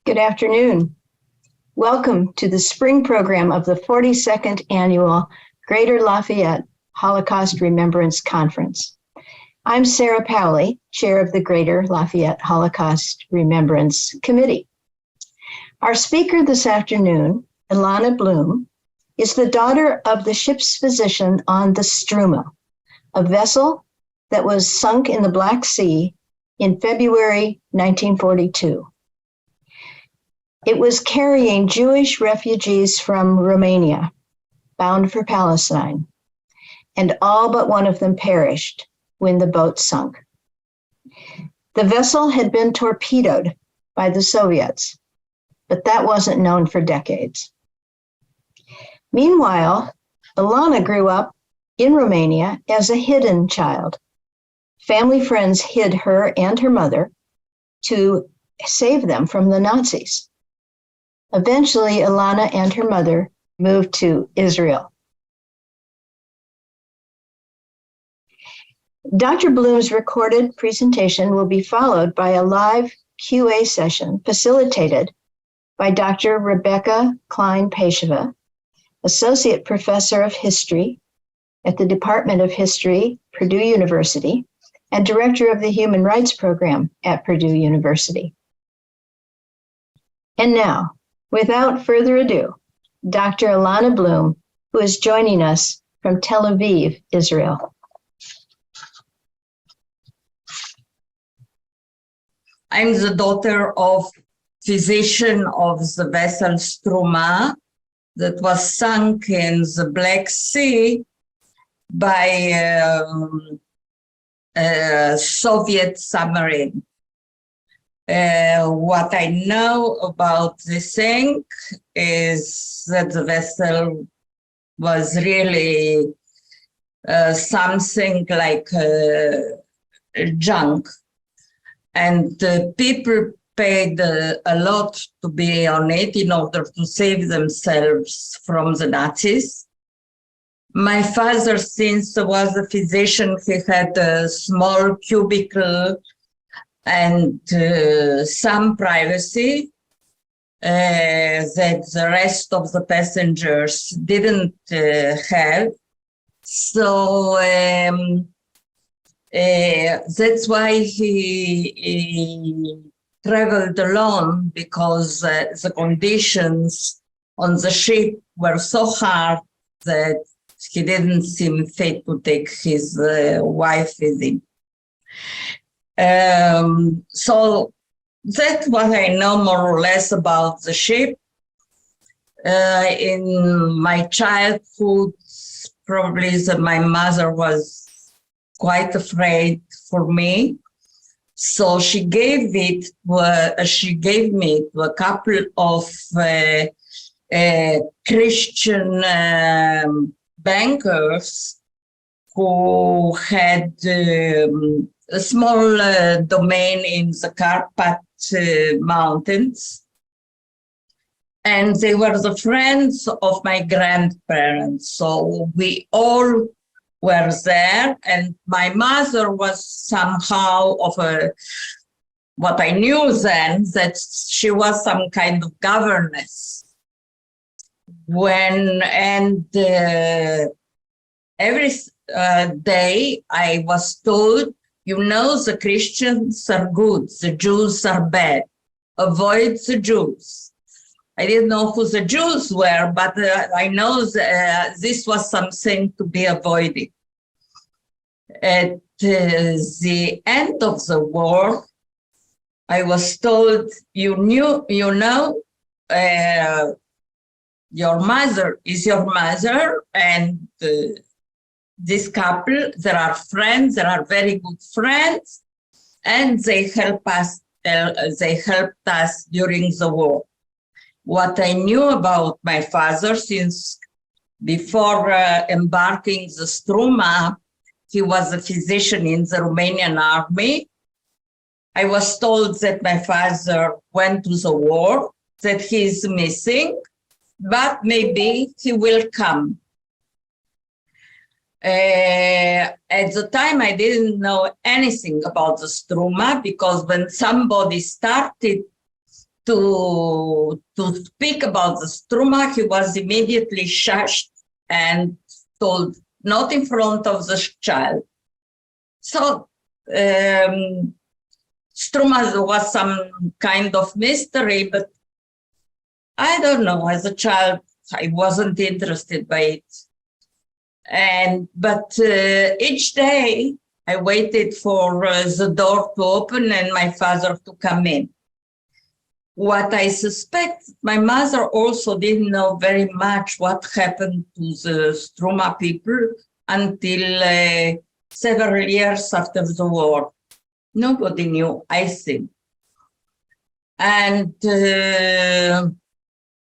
Good afternoon. Welcome to the spring program of the 42nd Annual Greater Lafayette Holocaust Remembrance Conference. I'm Sarah Powley, Chair of the Greater Lafayette Holocaust Remembrance Committee. Our speaker this afternoon, Ilana Blum, is the daughter of the ship's physician on the Struma, a vessel that was sunk in the Black Sea in February 1942. It was carrying Jewish refugees from Romania, bound for Palestine, and all but one of them perished when the boat sunk. The vessel had been torpedoed by the Soviets, but that wasn't known for decades. Meanwhile, Ilana grew up in Romania as a hidden child. Family friends hid her and her mother to save them from the Nazis. Eventually, Ilana and her mother moved to Israel. Dr. Blum's recorded presentation will be followed by a live QA session facilitated by Dr. Rebecca Klein-Pasheva, Associate Professor of History at the Department of History, Purdue University, and Director of the Human Rights Program at Purdue University. And now, without further ado, Dr. Ilana Blum, who is joining us from Tel Aviv, Israel. I'm the daughter of physician of the vessel Struma that was sunk in the Black Sea by a Soviet submarine. What I know about the sank is that the vessel was really something like junk, and people paid a lot to be on it in order to save themselves from the Nazis. My father, since he was a physician, he had a small cubicle and some privacy that the rest of the passengers didn't have. So that's why he traveled alone, because the conditions on the ship were so hard that he didn't seem fit to take his wife with him. So that's what I know more or less about the ship. In my childhood, probably my mother was quite afraid for me. So she gave me to a couple of Christian bankers who had a small domain in the Carpat Mountains. And they were the friends of my grandparents. So we all were there. And my mother was somehow of what I knew then, that she was some kind of governess. Every day I was told, you know, the Christians are good, the Jews are bad. Avoid the Jews. I didn't know who the Jews were, but I know this was something to be avoided. At the end of the war, I was told, your mother is your mother, and this couple, there are friends, there are very good friends, and they helped us during the war. What I knew about my father, since before embarking the Struma, he was a physician in the Romanian army. I was told that my father went to the war, that he is missing, but maybe he will come. At the time, I didn't know anything about the Struma, because when somebody started to speak about the Struma, he was immediately shushed and told, not in front of the child. So Struma was some kind of mystery, but I don't know, as a child, I wasn't interested by it. But each day I waited for the door to open and my father to come in. What I suspect, my mother also didn't know very much what happened to the Struma people until several years after the war. Nobody knew, I think. And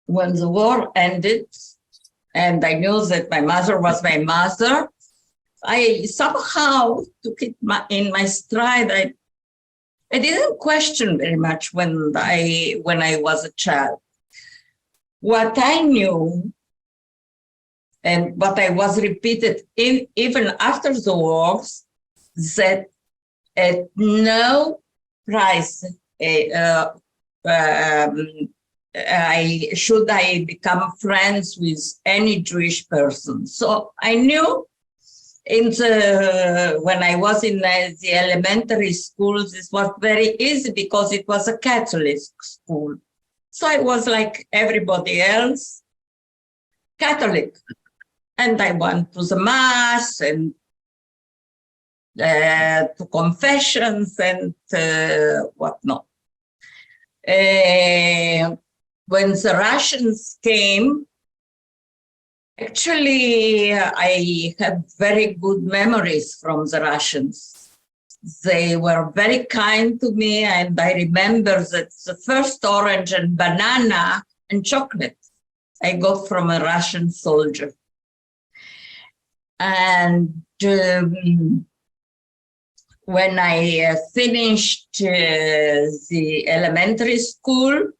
when the war ended, and I knew that my mother was my mother, I somehow took it in my stride. I didn't question very much when I was a child. What I knew, and what I was repeated even after the wars, that at no price should I become friends with any Jewish person. So I knew when I was in the elementary school, this was very easy because it was a Catholic school. So I was like everybody else, Catholic. And I went to the mass and to confessions and whatnot. When the Russians came, actually, I have very good memories from the Russians. They were very kind to me, and I remember that the first orange and banana and chocolate I got from a Russian soldier. And when I finished the elementary school,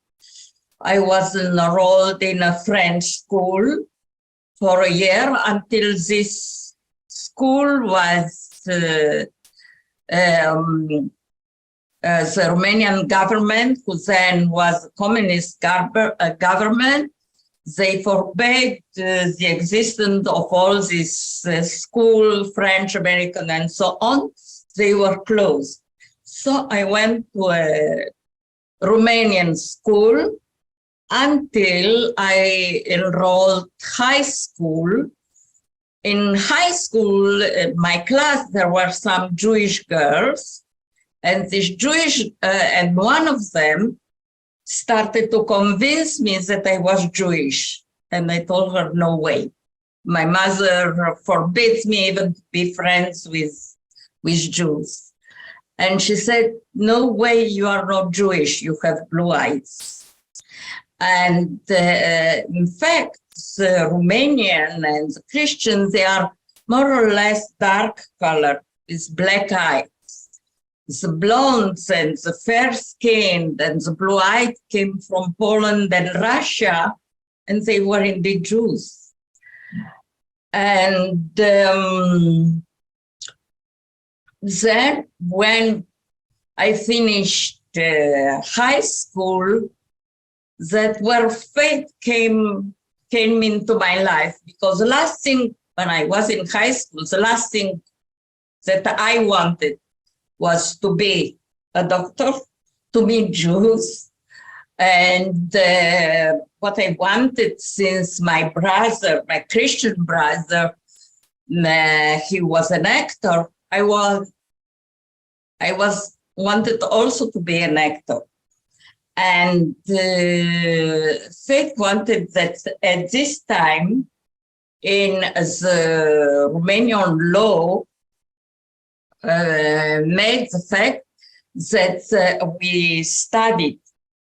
I was enrolled in a French school for a year until this school was the Romanian government, who then was a communist government. They forbade the existence of all this school, French, American, and so on. They were closed. So I went to a Romanian school until I enrolled high school. In high school, in my class, there were some Jewish girls, and this Jewish, and one of them started to convince me that I was Jewish. And I told her, no way. My mother forbids me even to be friends with Jews. And she said, no way, you are not Jewish, you have blue eyes. And in fact, the Romanian and the Christians, they are more or less dark colored with black eyes. The blondes and the fair-skinned and the blue-eyed came from Poland and Russia, and they were indeed Jews. And then when I finished high school, that where faith came into my life, because the last thing when I was in high school, the last thing that I wanted was to be a doctor, to meet Jews. And what I wanted, since my brother, my Christian brother, he was an actor, I wanted also to be an actor. And Faith wanted that at this time, in the Romanian law, made the fact that we studied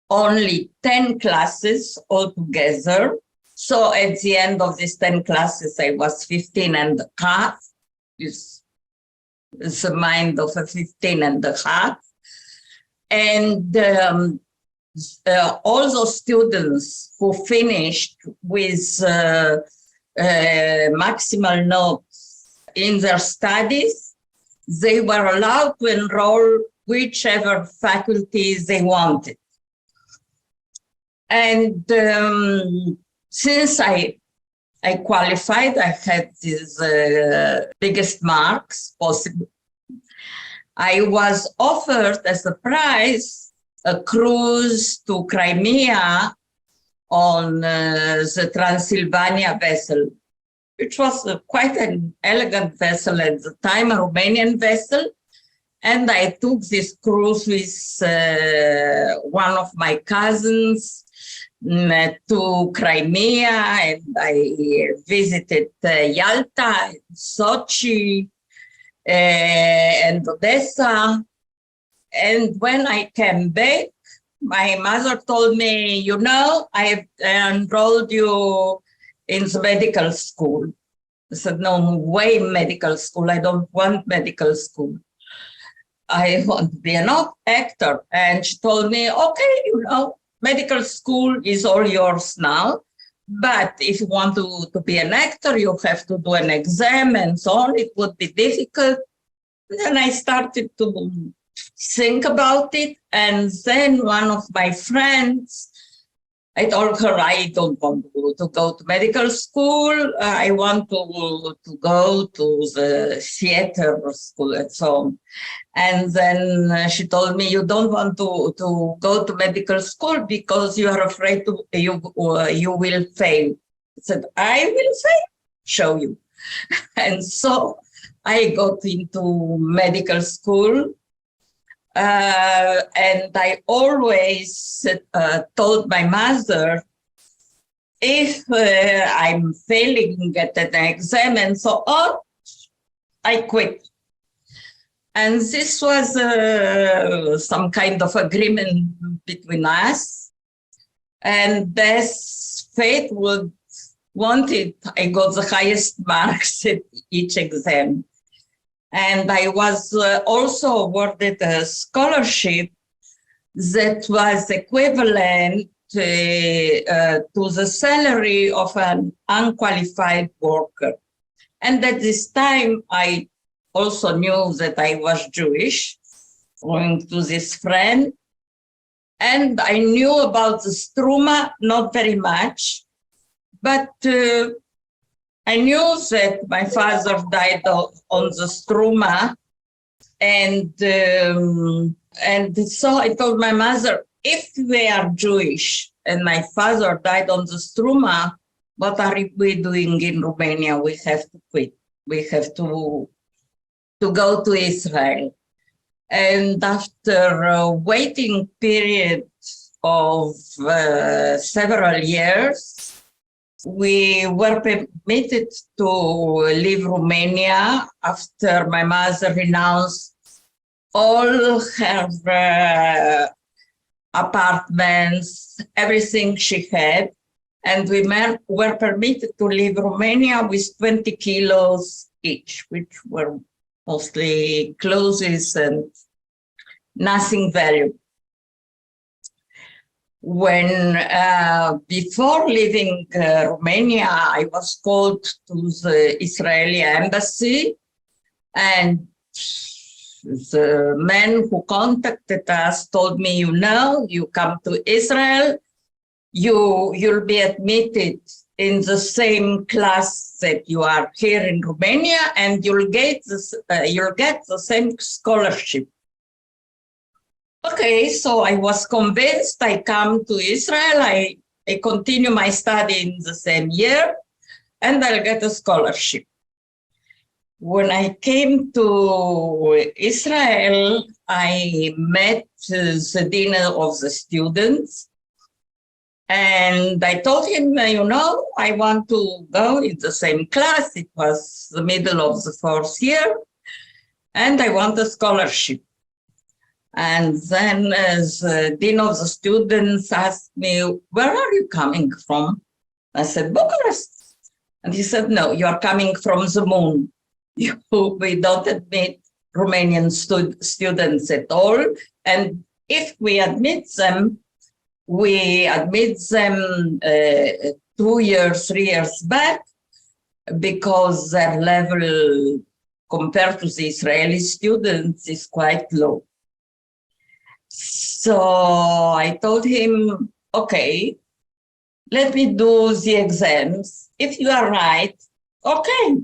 only 10 classes altogether. So at the end of these 10 classes, I was 15 and a half. It's the mind of a 15 and a half. And all those students who finished with maximal notes in their studies, they were allowed to enroll whichever faculty they wanted. And since I qualified, I had these biggest marks possible. I was offered as a prize a cruise to Crimea on the Transylvania vessel, which was quite an elegant vessel at the time, a Romanian vessel. And I took this cruise with one of my cousins to Crimea, and I visited Yalta, Sochi, and Odessa. And when I came back, my mother told me, you know, I enrolled you in the medical school. I said, no way, medical school. I don't want medical school. I want to be an actor. And she told me, okay, you know, medical school is all yours now. But if you want to be an actor, you have to do an exam and so on. It would be difficult. Then I started to think about it. And then one of my friends, I told her, I don't want to go to medical school. I want to go to the theater school and so on. And then she told me, you don't want to go to medical school because you are afraid you will fail. I said, I will fail, show you. And so I got into medical school. And I always told my mother, if I'm failing at an exam and so on, I quit. And this was some kind of agreement between us. And as fate would want it, I got the highest marks at each exam. And I was also awarded a scholarship that was equivalent to the salary of an unqualified worker. And at this time, I also knew that I was Jewish, going to this friend. And I knew about the Struma, not very much, but I knew that my father died on the Struma, and so I told my mother, if we are Jewish and my father died on the Struma, what are we doing in Romania? We have to quit. We have to go to Israel. And after a waiting period of several years, we were permitted to leave Romania after my mother renounced all her apartments, everything she had. And we were permitted to leave Romania with 20 kilos each, which were mostly clothes and nothing valuable. When before leaving Romania, I was called to the Israeli embassy, and the man who contacted us told me, you know, you come to Israel, you'll be admitted in the same class that you are here in Romania, and you'll get the same scholarship. Okay, so I was convinced. I come to Israel, I continue my study in the same year, and I'll get a scholarship. When I came to Israel, I met the dean of the students, and I told him, you know, I want to go in the same class. It was the middle of the fourth year, and I want a scholarship. And then the dean of the students asked me, where are you coming from? I said, Bucharest. And he said, no, you are coming from the moon. We don't admit Romanian students at all. And if we admit them, we admit them 2 years, 3 years back, because their level compared to the Israeli students is quite low. So I told him, okay, let me do the exams. If you are right, okay.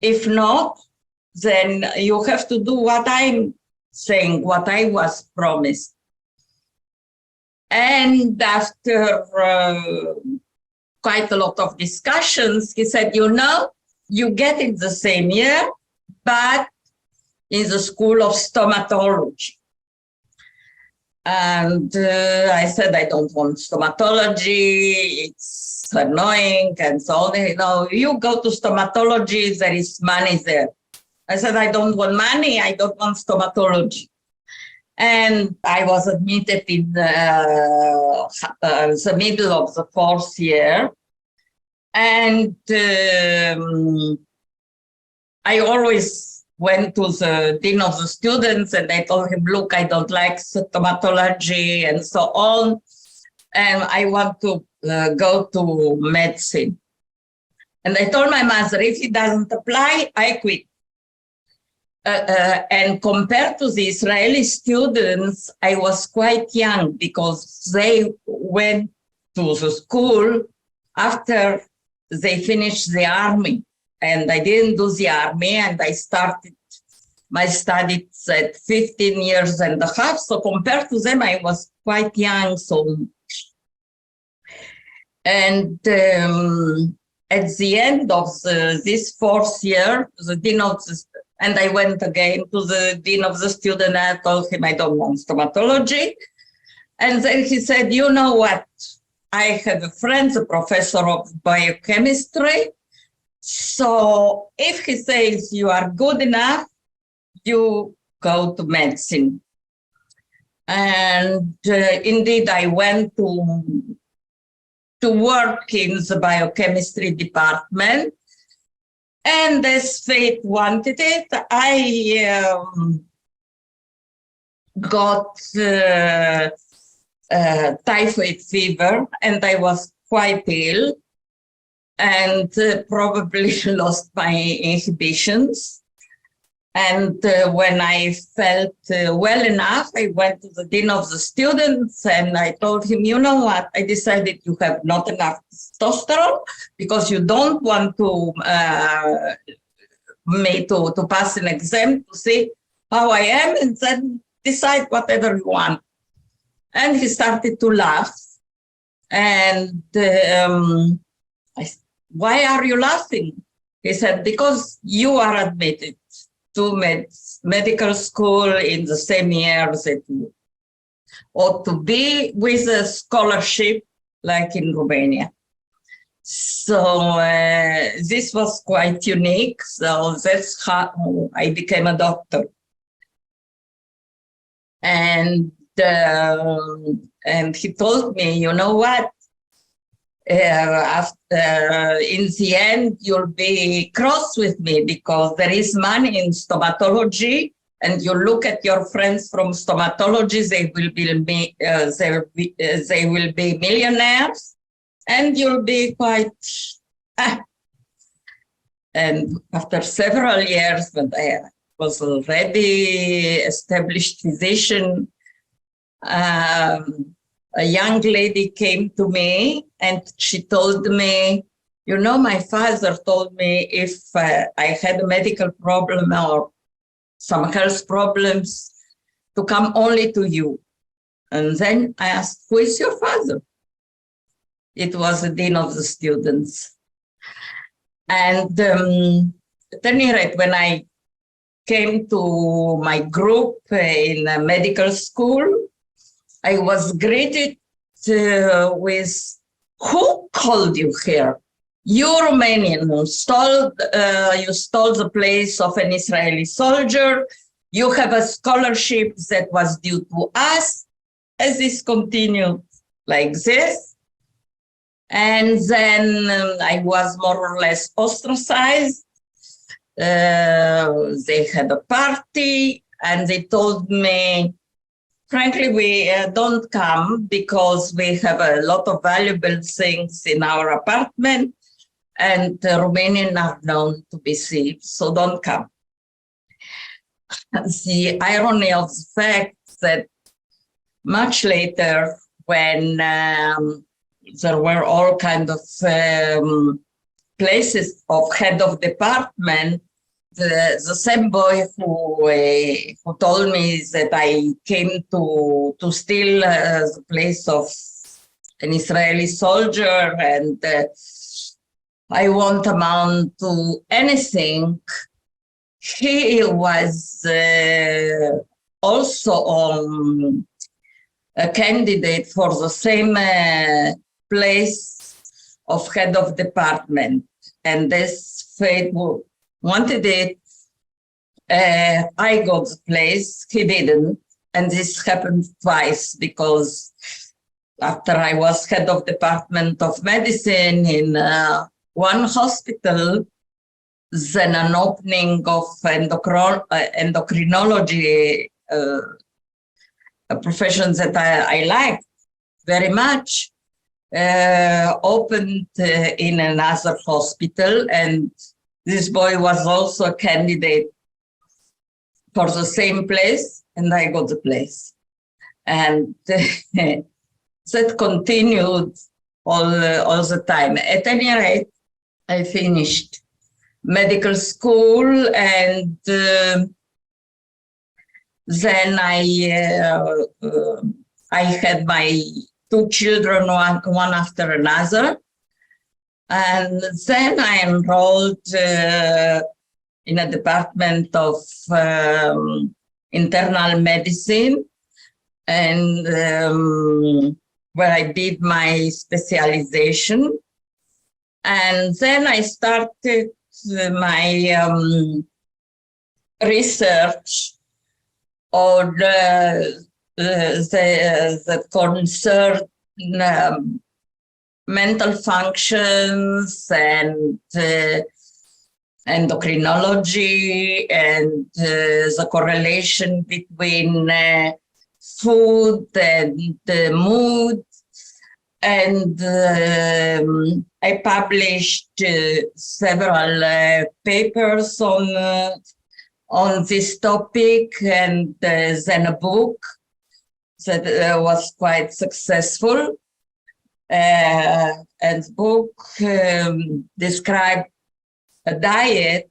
If not, then you have to do what I'm saying, what I was promised. And after quite a lot of discussions, he said, you know, you get it the same year, but in the School of Stomatology. And I said, I don't want stomatology, it's annoying and so on. You know, you go to stomatology, there is money there. I said, I don't want money, I don't want stomatology. And I was admitted in the middle of the fourth year. And I always went to the dean of the students and I told him, look, I don't like stomatology and so on. And I want to go to medicine. And I told my mother, if he doesn't apply, I quit. And compared to the Israeli students, I was quite young because they went to the school after they finished the army. And I didn't do the army, and I started my studies at 15 years and a half. So compared to them, I was quite young. So, and at the end of this fourth year, the dean of the, and I went again to the dean of the student, and I told him I don't want stomatology. And then he said, you know what? I have a friend, a professor of biochemistry. So if he says you are good enough, you go to medicine. And indeed, I went to work in the biochemistry department. And as fate wanted it, I got typhoid fever, and I was quite ill and probably lost my inhibitions. And when I felt well enough, I went to the dean of the students and I told him, you know what, I decided you have not enough testosterone because you don't want to me to pass an exam to see how I am, and then decide whatever you want. And he started to laugh. And I said, why are you laughing? He said, because you are admitted to medical school in the same year that you ought to be, with a scholarship like in Romania. So this was quite unique. So that's how I became a doctor. And he told me, you know what? In the end, you'll be cross with me because there is money in stomatology, and you look at your friends from stomatology; they will be millionaires, and you'll be quite. And after several years, when I was already established physician, a young lady came to me and she told me, you know, my father told me if I had a medical problem or some health problems to come only to you. And then I asked, who is your father? It was the dean of the students. And at any rate, when I came to my group in medical school, I was greeted with, who called you here? You Romanian, you stole the place of an Israeli soldier. You have a scholarship that was due to us. As this continued like this. And then I was more or less ostracized. They had a party and they told me, frankly, we don't come because we have a lot of valuable things in our apartment and Romanians are known to be thieves, so don't come. The irony of the fact that much later, when there were all kind of places of head of department. The same boy who told me that I came to steal the place of an Israeli soldier and I won't amount to anything. He was also a candidate for the same place of head of department. And this fate wanted it. I got the place, he didn't. And this happened twice because after I was head of department of medicine in one hospital, then an opening of endocrinology, a profession that I liked very much, opened in another hospital, and this boy was also a candidate for the same place, and I got the place. And that continued all the time. At any rate, I finished medical school, and then I had my two children, one after another. And then I enrolled in a department of internal medicine, and where I did my specialization. And then I started my research on that concern mental functions and endocrinology and the correlation between food and mood. And I published several papers on this topic, and then a book that was quite successful. And the book described a diet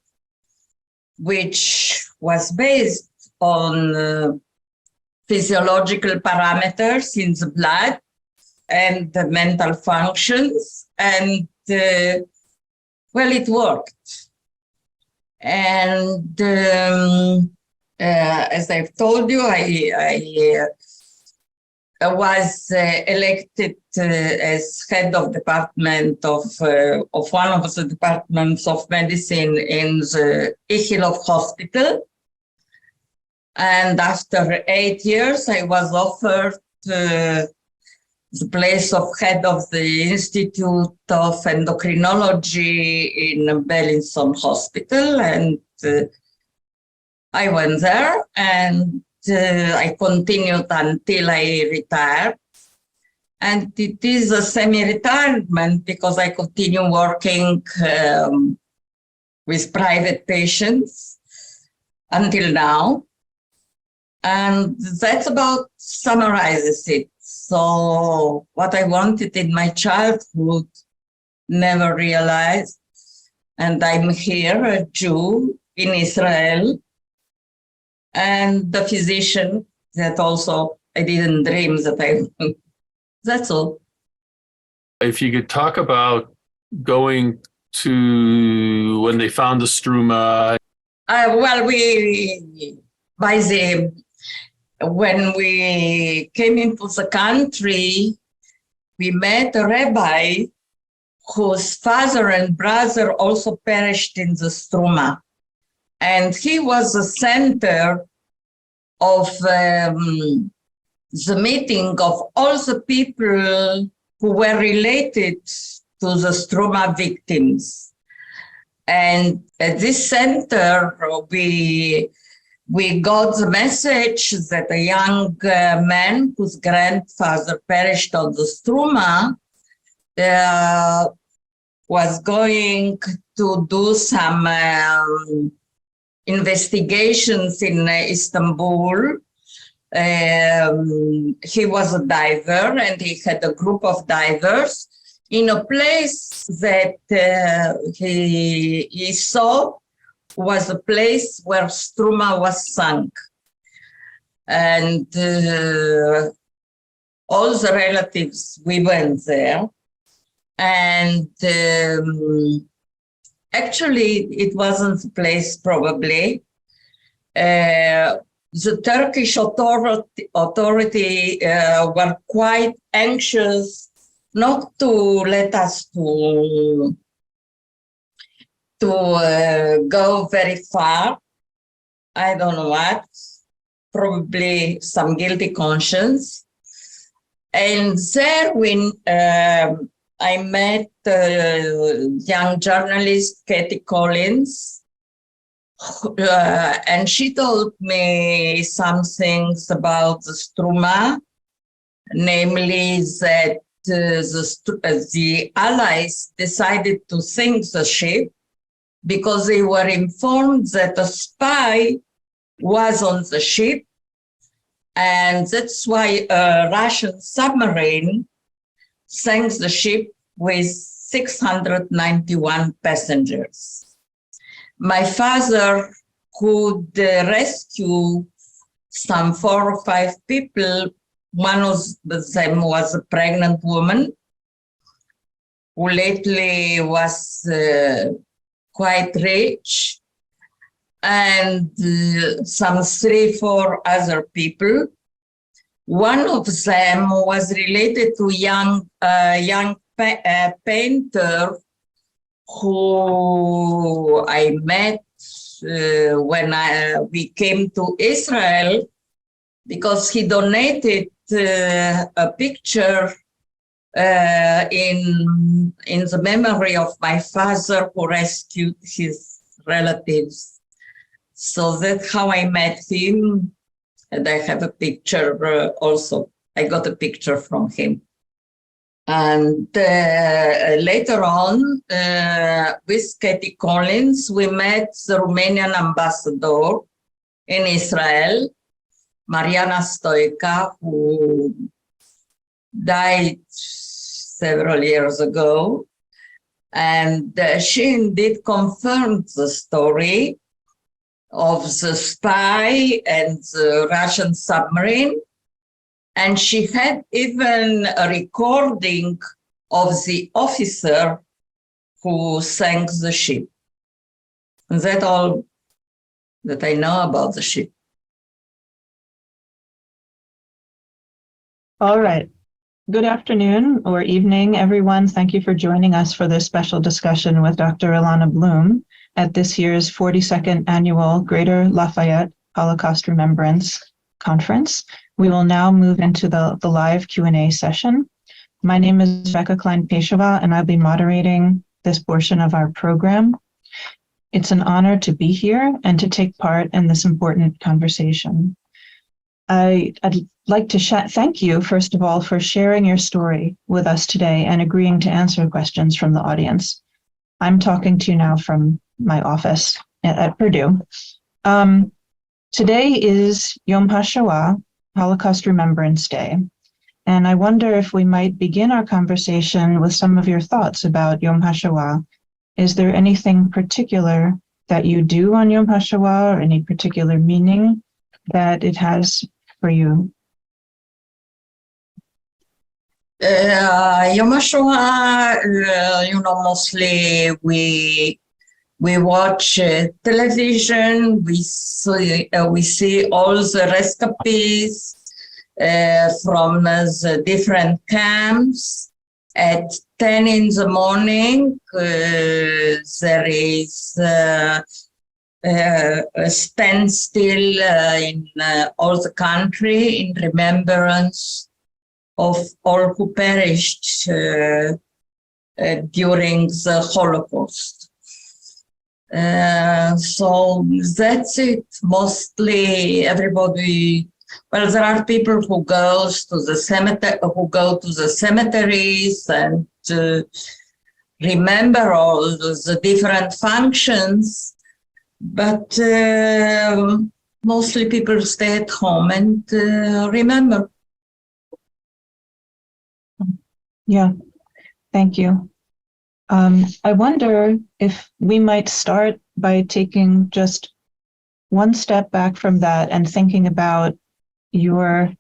which was based on physiological parameters in the blood and the mental functions, and well, it worked. And as I've told you, I was elected as head of department of one of the departments of medicine in the Ichilov Hospital. And after 8 years, I was offered the place of head of the Institute of Endocrinology in Bellinson Hospital. And I went there, and I continued until I retired. And it is a semi-retirement because I continue working with private patients until now. And that's about summarizes it. So what I wanted in my childhood, never realized. And I'm here, a Jew in Israel, and the physician that also I didn't dream that I would. That's all. If you could talk about going to when they found the Struma. Well, when we came into the country, we met a rabbi whose father and brother also perished in the Struma. And he was the center of the meeting of all the people who were related to the Struma victims. And at this center, we got the message that a young man whose grandfather perished on the Struma was going to do some investigations in Istanbul He was a diver, and he had a group of divers in a place that he saw was a place where Struma was sunk. And all the relatives, we went there. And actually, it wasn't the place, probably. The Turkish authority were quite anxious not to let us to go very far. I don't know what, probably some guilty conscience. And there I met young journalist Katie Collins, and she told me some things about the Struma, namely that the Allies decided to sink the ship because they were informed that a spy was on the ship, and that's why a Russian submarine sank the ship with 691 passengers. My father could rescue some 4 or 5 people. One of them was a pregnant woman who lately was quite rich, and some 3 or 4 other people. One of them was related to young painter who I met when we came to Israel, because he donated a picture in the memory of my father who rescued his relatives. So that's how I met him, and I have a picture also. I got a picture from him. And later on, with Katie Collins, we met the Romanian ambassador in Israel, Mariana Stoica, who died several years ago. And she indeed confirmed the story of the spy and the Russian submarine. And she had even a recording of the officer who sank the ship. And that's all that I know about the ship. All right. Good afternoon or evening, everyone. Thank you for joining us for this special discussion with Dr. Ilana Blum at this year's 42nd Annual Greater Lafayette Holocaust Remembrance Conference. We will now move into the live Q&A session. My name is Becca Klein-Peshova, and I'll be moderating this portion of our program. It's an honor to be here and to take part in this important conversation. I'd like to thank you, first of all, for sharing your story with us today and agreeing to answer questions from the audience. I'm talking to you now from my office at Purdue. Today is Yom HaShoah, Holocaust Remembrance Day. And I wonder if we might begin our conversation with some of your thoughts about Yom HaShoah. Is there anything particular that you do on Yom HaShoah, or any particular meaning that it has for you? Yom HaShoah, mostly we watch television, we see all the escapees from the different camps. At 10 in the morning, there is a standstill in all the country in remembrance of all who perished during the Holocaust. So that's it. Mostly everybody, well, there are people who go to the cemeteries and remember all the different functions, but mostly people stay at home and remember. Yeah, thank you. I wonder if we might start by taking just one step back from that and thinking about your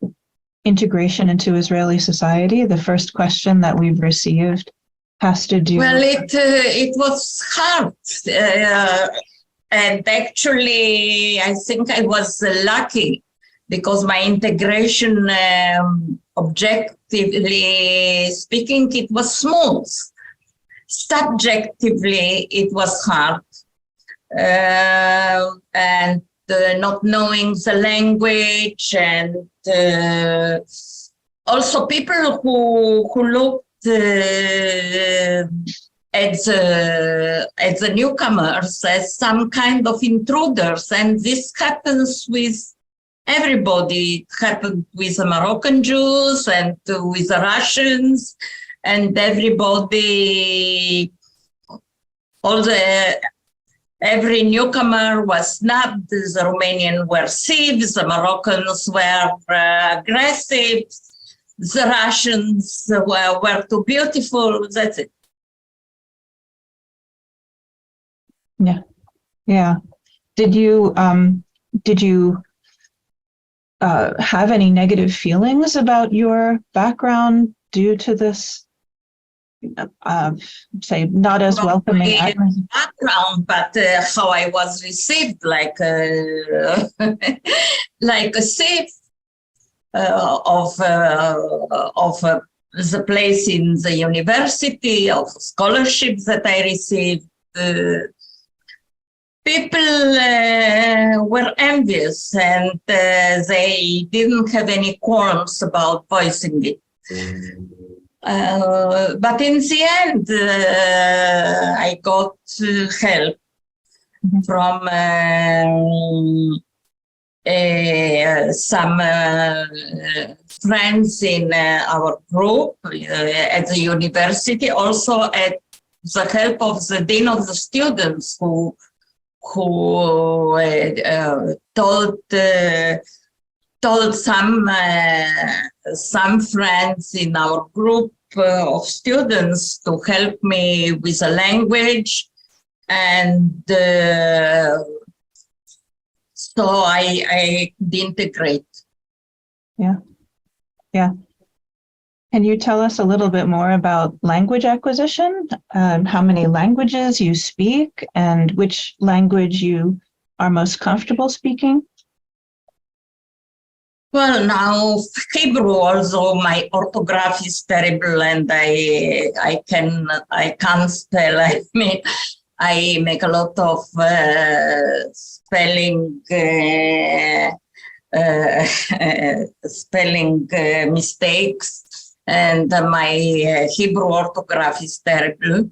integration into Israeli society. The first question that we've received has to do. Well, it was hard. And actually, I think I was lucky because my integration, objectively speaking, it was smooth. Subjectively, it was hard. And not knowing the language, and also people who looked at the newcomers as some kind of intruders, and this happens with everybody. It happened with the Moroccan Jews and with the Russians, and everybody, every newcomer was snubbed. The Romanians were thieves, the Moroccans were aggressive, the Russians were too beautiful. That's it. Yeah. Did you have any negative feelings about your background due to this, say, not as welcoming background, but how I was received, like like a thief of the place in the university, of scholarships that I received. People were envious, and they didn't have any qualms about voicing it. But in the end, I got help from some friends in our group at the university, also at the help of the dean of the students who told some friends in our group of students to help me with the language, and so I could integrate. Yeah. Can you tell us a little bit more about language acquisition? How many languages you speak, and which language you are most comfortable speaking? Well, now Hebrew, although my orthography is terrible and I can't spell. I mean, I make a lot of spelling mistakes, and my Hebrew orthography is terrible.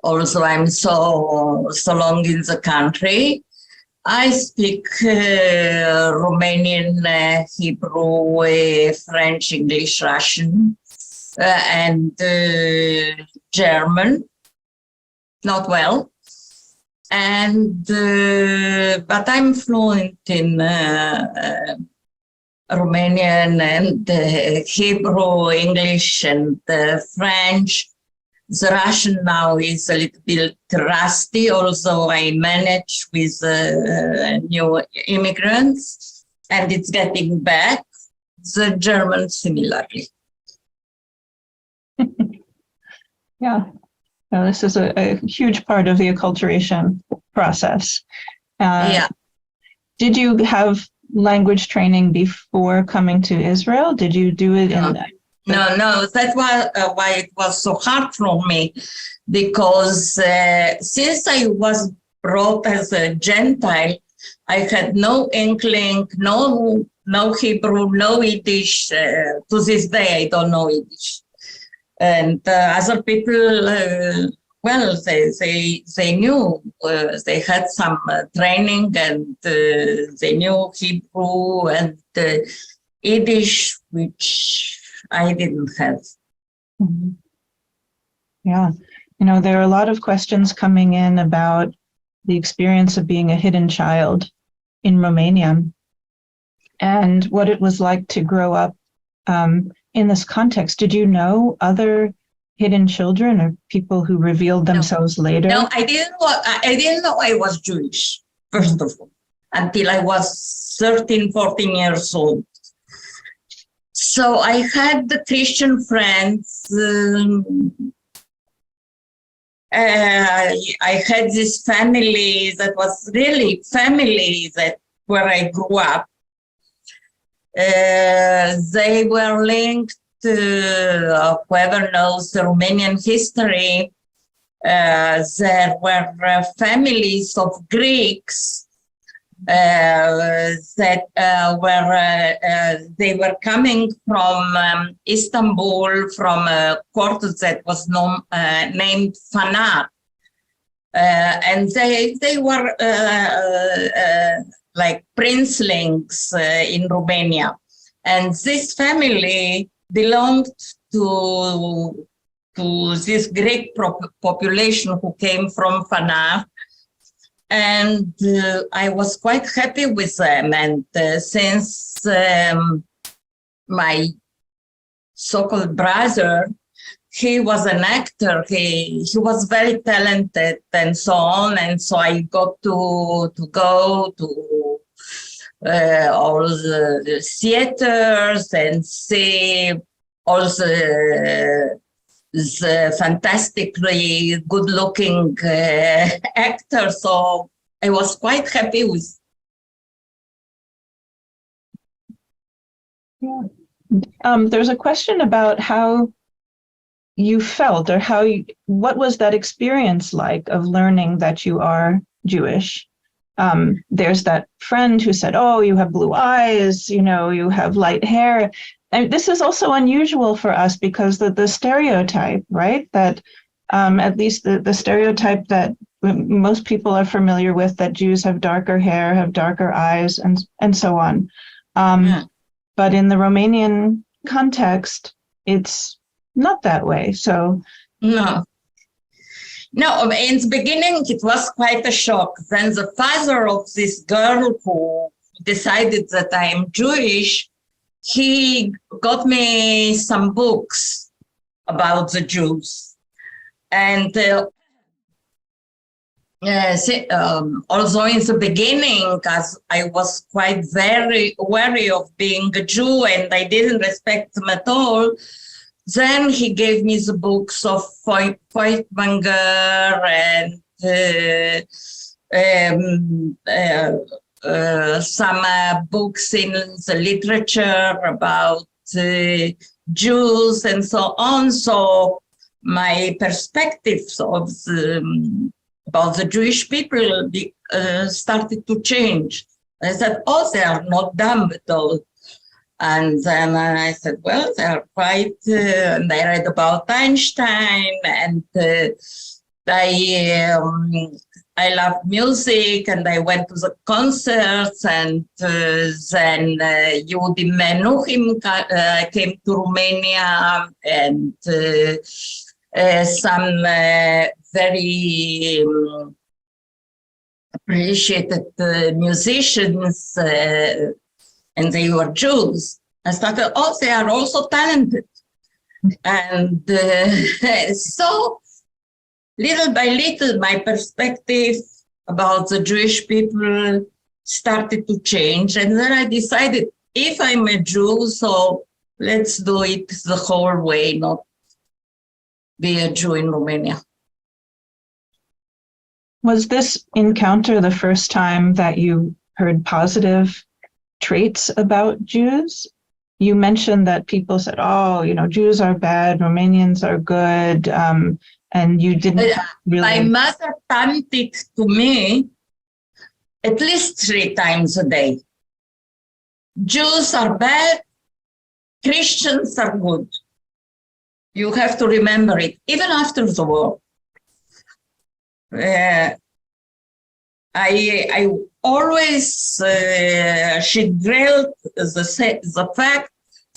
Also, I'm so long in the country. I speak Romanian, Hebrew, French, English, Russian, and German. Not well. And but I'm fluent in Romanian and Hebrew, English, and French. The Russian now is a little bit rusty, although I manage with new immigrants, and it's getting back. The German similarly. Yeah. Well, this is a huge part of the acculturation process. Yeah. Did you have language training before coming to Israel? Did you do it in... No, that's why it was so hard for me, because since I was brought as a Gentile, I had no inkling, no Hebrew, no Yiddish. To this day, I don't know Yiddish. And other people, well, they knew, they had some training, and they knew Hebrew and Yiddish, which I didn't have. Mm-hmm. Yeah. There are a lot of questions coming in about the experience of being a hidden child in Romania. and what it was like to grow up in this context. Did you know other hidden children or people who revealed themselves later? No, I didn't know I was Jewish, first of all, until I was 13, 14 years old. So I had the Christian friends. I had this family that was really family that where I grew up. They were linked to whoever knows the Romanian history. There were families of Greeks that they were coming from Istanbul, from a quarter that was named Fanar, and they were like princelings in Romania, and this family belonged to this Greek population who came from Fanar. And I was quite happy with them. And since my so-called brother, he was an actor, he was very talented and so on. And so I got to go to all the theaters and see all the fantastically good-looking actor, so I was quite happy with. Yeah. There's a question about how you felt, or what was that experience like of learning that you are Jewish? There's that friend who said, "Oh, you have blue eyes, you have light hair." And this is also unusual for us because the stereotype, right? That at least the stereotype that most people are familiar with, that Jews have darker hair, have darker eyes, and so on. But in the Romanian context, it's not that way. So no, in the beginning, it was quite a shock. Then the father of this girl who decided that I am Jewish, he got me some books about the Jews. And although in the beginning, as I was quite very wary of being a Jew and I didn't respect them at all, then he gave me the books of Feuchtwanger and some books in the literature about Jews and so on. So my perspectives of about the Jewish people started to change. I said, "Oh, they are not dumb at all." And then I said, "Well, they are quite," and I read about Einstein, and I love music, and I went to the concerts, and then Yehudi Menuhin came to Romania, and some very appreciated musicians, and they were Jews. I started, "Oh, they are also talented." And so little by little, my perspective about the Jewish people started to change. And then I decided, if I'm a Jew, so let's do it the whole way, not be a Jew in Romania. was this encounter the first time that you heard positive traits about Jews? You mentioned that people said, "Oh, Jews are bad, Romanians are good," and you didn't really. My mother pumped it to me at least 3 times a day. Jews are bad, Christians are good. You have to remember it, even after the war. I always, she drilled the fact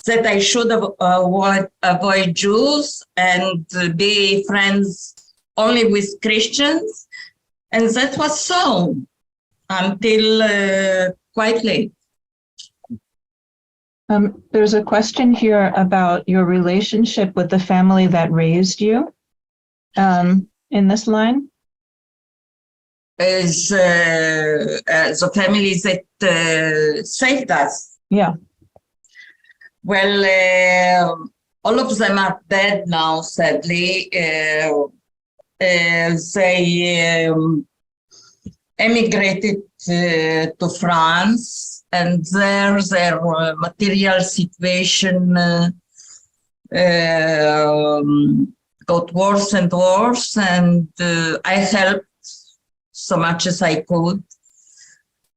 that I should avoid Jews and be friends only with Christians. And that was so until quite late. There's a question here about your relationship with the family that raised you in this line. Is the families that saved us. Yeah. Well, all of them are dead now, sadly. They emigrated to France, and there their material situation got worse and worse, and I helped so much as I could.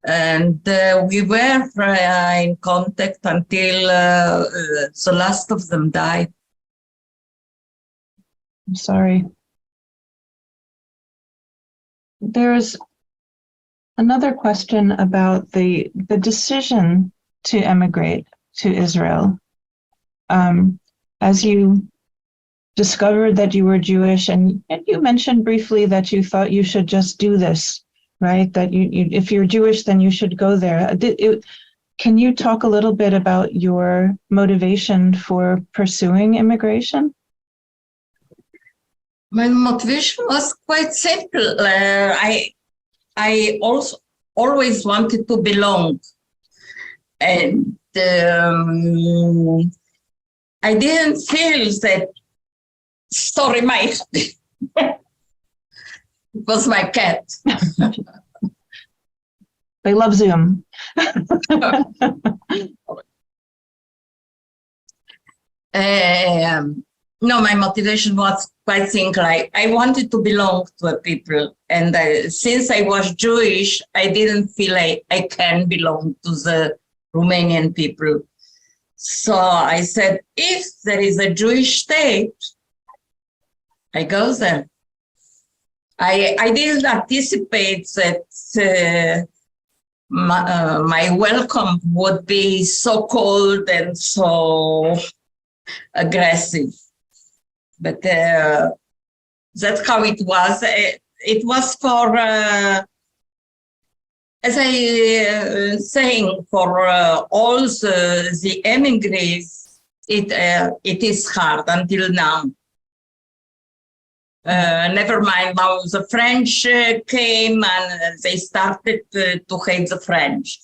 And we were in contact until the last of them died. I'm sorry. There's another question about the decision to emigrate to Israel. As you discovered that you were Jewish, and you mentioned briefly that you thought you should just do this, right? That you if you're Jewish, then you should go there. Can you talk a little bit about your motivation for pursuing immigration? My motivation was quite simple. I also always wanted to belong, and I didn't feel that. Sorry, Mike. It was my cat. They love Zoom. No, my motivation was quite simple. I wanted to belong to a people. And since I was Jewish, I didn't feel I can belong to the Romanian people. So I said, if there is a Jewish state, I go there. I didn't anticipate that my welcome would be so cold and so aggressive. But that's how it was. It was for, as I saying, for all the emigres, it is hard until now. Never mind now the French came and they started to hate the French.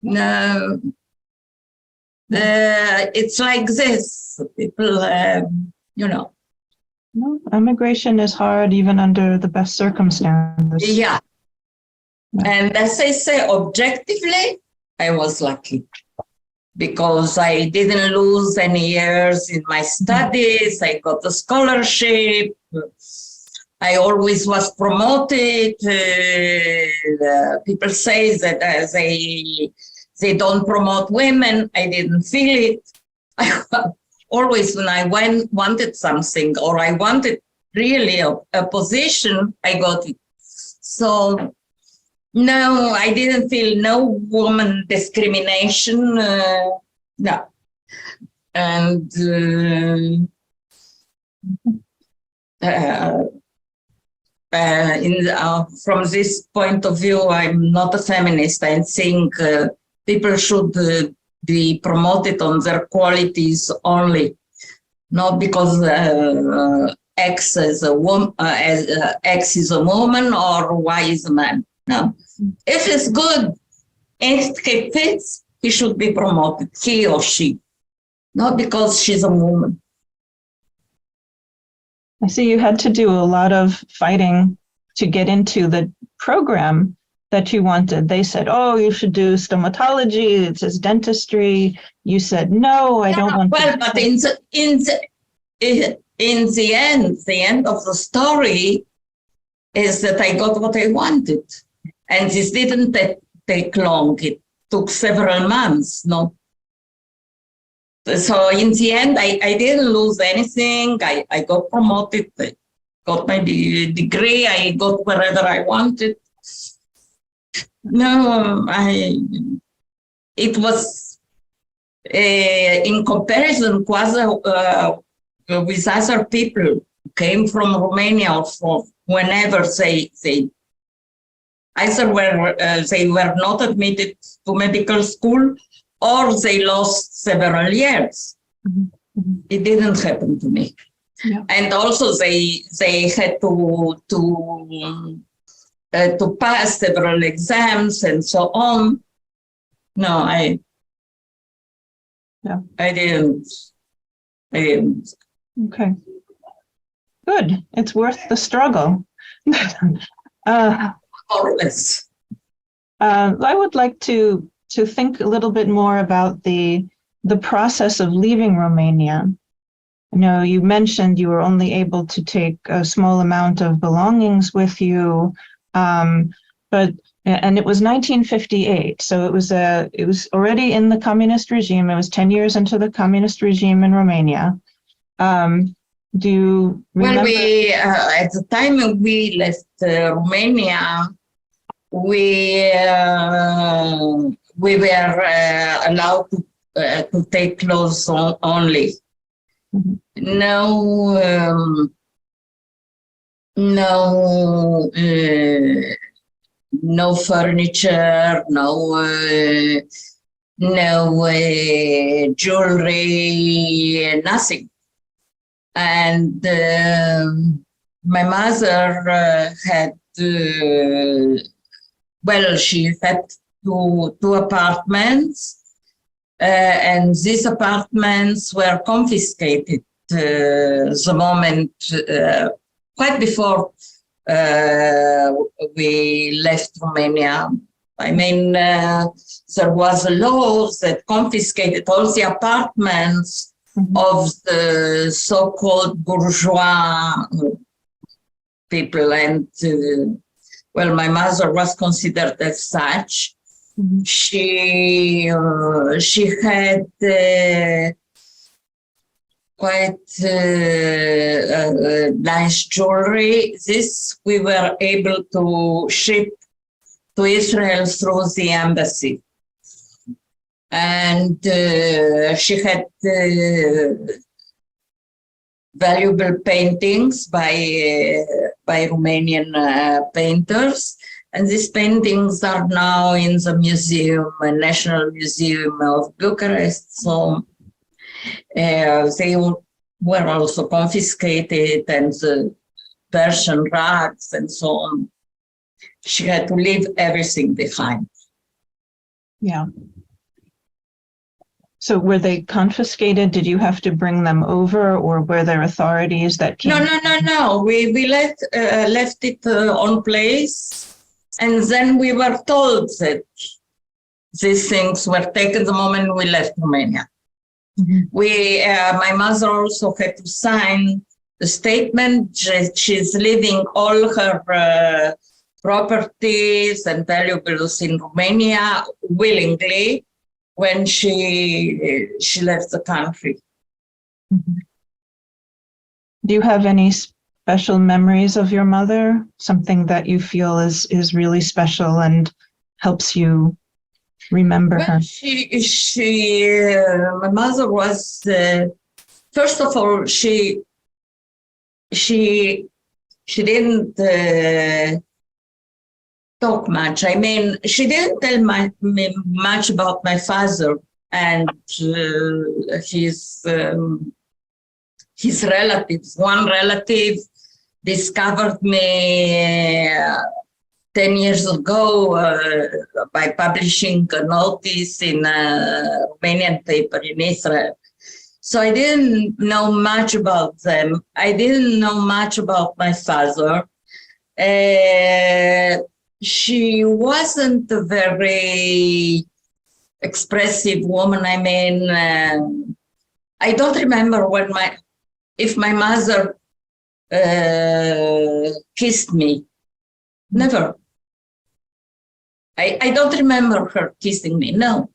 No, it's like this. People, you know. No, immigration is hard even under the best circumstances. Yeah. And as I say, objectively, I was lucky because I didn't lose any years in my studies. I got a scholarship. I always was promoted. People say that they don't promote women. I didn't feel it. Always when I wanted something or I wanted really a position, I got it. So no, I didn't feel no woman discrimination. No. And from this point of view, I'm not a feminist. I think people should be promoted on their qualities only, not because X is a woman, X is a woman or Y is a man. No, if it's good, if he fits, he should be promoted, he or she, not because she's a woman. I see you had to do a lot of fighting to get into the program that you wanted. They said, oh, you should do stomatology, it says dentistry. You said, no, I don't want well, to. But in the end of the story is that I got what I wanted. And this didn't take long. It took several months, no? So in the end, I didn't lose anything. I got promoted, I got my degree, I got wherever I wanted. No, it was in comparison with other people who came from Romania or from whenever they either they were not admitted to medical school or they lost several years. Mhm. It didn't happen to me. Yeah. And also they had to pass several exams and so on. No, I didn't. Okay. Good. It's worth the struggle. More or less. I would like to think a little bit more about the process of leaving Romania. I know you mentioned you were only able to take a small amount of belongings with you, and it was 1958, so it was already in the communist regime. It was 10 years into the communist regime in Romania. Do you remember? Well, at the time we left Romania, we were allowed to take clothes only. Mhm. No furniture, no jewelry, nothing. And my mother had, she had two apartments, and these apartments were confiscated the moment, quite before we left Romania. I mean, there was a law that confiscated all the apartments of the so-called bourgeois people. And, my mother was considered as such. Mhm. She had quite nice jewelry. This we were able to ship to Israel through the embassy. And she had valuable paintings by Romanian painters. And these paintings are now in the museum, National Museum of Bucharest. So they were also confiscated, and the Persian rugs and so on. She had to leave everything behind. Yeah. So were they confiscated? Did you have to bring them over, or were there authorities that came? No. We left it on place, and then we were told that these things were taken the moment we left Romania. Mm-hmm. My mother also had to sign the statement that she's leaving all her properties and valuables in Romania willingly when she left the country. Mm-hmm. Do you have any special memories of your mother? Something that you feel is really special and helps you remember her? My mother was, first of all, she didn't talk much. I mean, she didn't tell me much about my father and his relatives. One relative discovered me 10 years ago by publishing a notice in a Romanian paper in Israel. So I didn't know much about them. I didn't know much about my father. She wasn't a very expressive woman. I mean, I don't remember if my mother kissed me. Never. I don't remember her kissing me, no.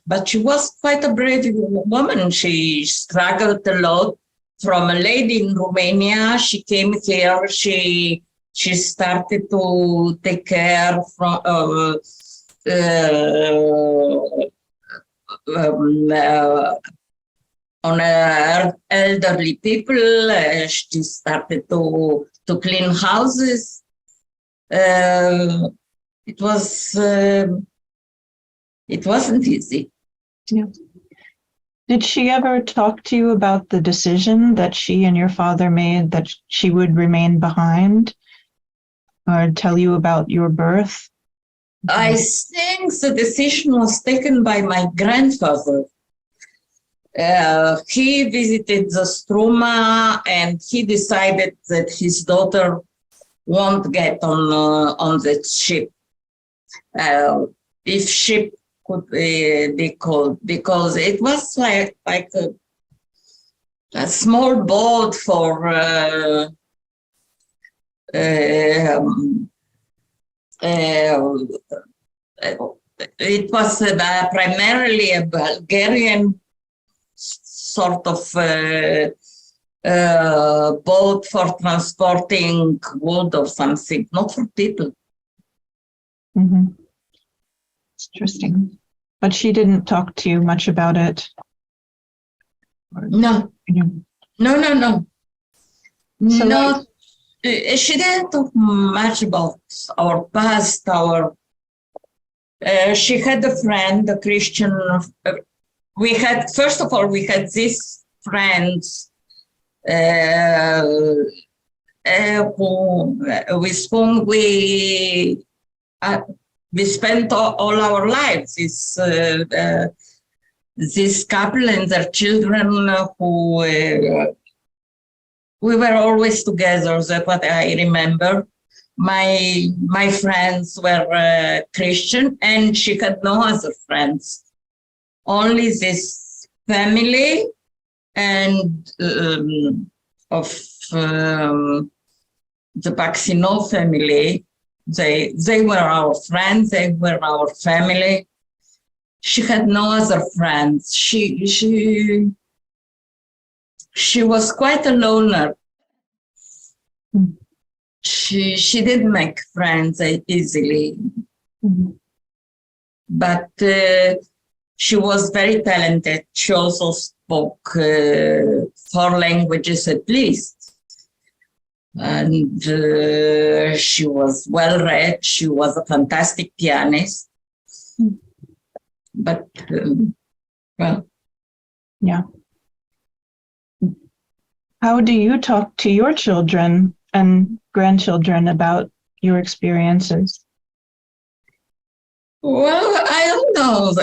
But she was quite a brave woman. She struggled a lot. From a lady in Romania, she came here. She started to take care of on elderly people. She started to clean houses. It was It wasn't easy. Yeah. Did she ever talk to you about the decision that she and your father made that she would remain behind, or tell you about your birth? I think the decision was taken by my grandfather. He visited the Struma and he decided that his daughter won't get on the ship. If ship could be called, because it was like a small boat for it was primarily a Bulgarian sort of boat for transporting wood or something, not for people. Mm-hmm. Interesting. But she didn't talk to you much about it? No. No. So No, she didn't talk much about our past, she had a friend, a Christian. First of all, we had these friends with whom we spent all our lives. This couple and their children who we were always together. That's what I remember. My friends were Christian, and she had no other friends. Only this family and of the Baxino family. They were our friends. They were our family. She had no other friends. She was quite a loner. She didn't make friends easily, but she was very talented. She also spoke 4 languages at least, and she was well read. She was a fantastic pianist, but well, yeah. How do you talk to your children and grandchildren about your experiences? Well, I don't know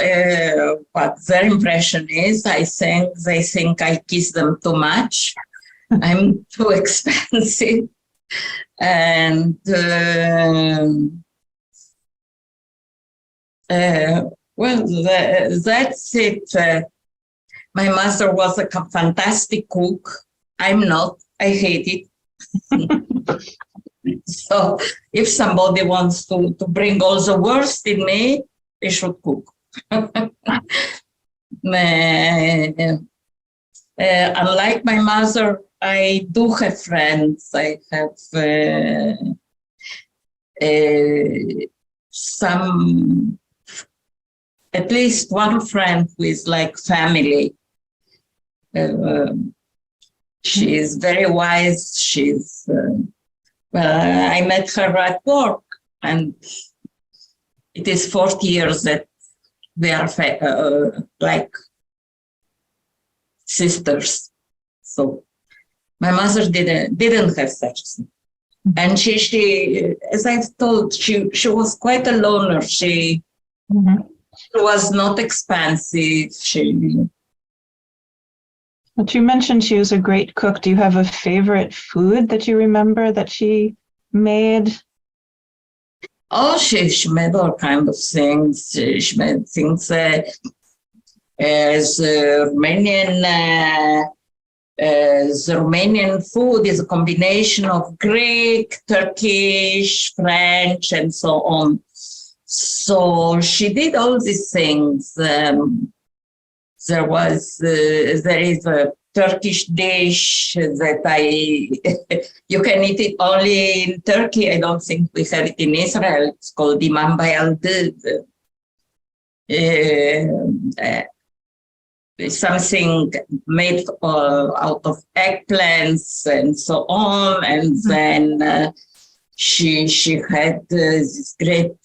what their impression is. I think they think I kiss them too much. I'm too expensive. And well, that's it. My mother was a fantastic cook. I'm not. I hate it. So if somebody wants to bring all the worst in me, they should cook. Unlike my mother, I do have friends. I have at least one friend who is like family. She is very wise. She's, I met her at work, and it is 40 years that we are like sisters. So my mother didn't have such thing. And she, as I've told, she was quite a loner. She was not expansive. But you mentioned she was a great cook. Do you have a favorite food that you remember that she made? Oh, she made all kinds of things. She made things as Romanian. The Romanian food is a combination of Greek, Turkish, French, and so on. So she did all these things. There is a Turkish dish that you can eat it only in Turkey. I don't think we have it in Israel. It's called imam bayaldı. Something made out of eggplants and so on. And then she had this great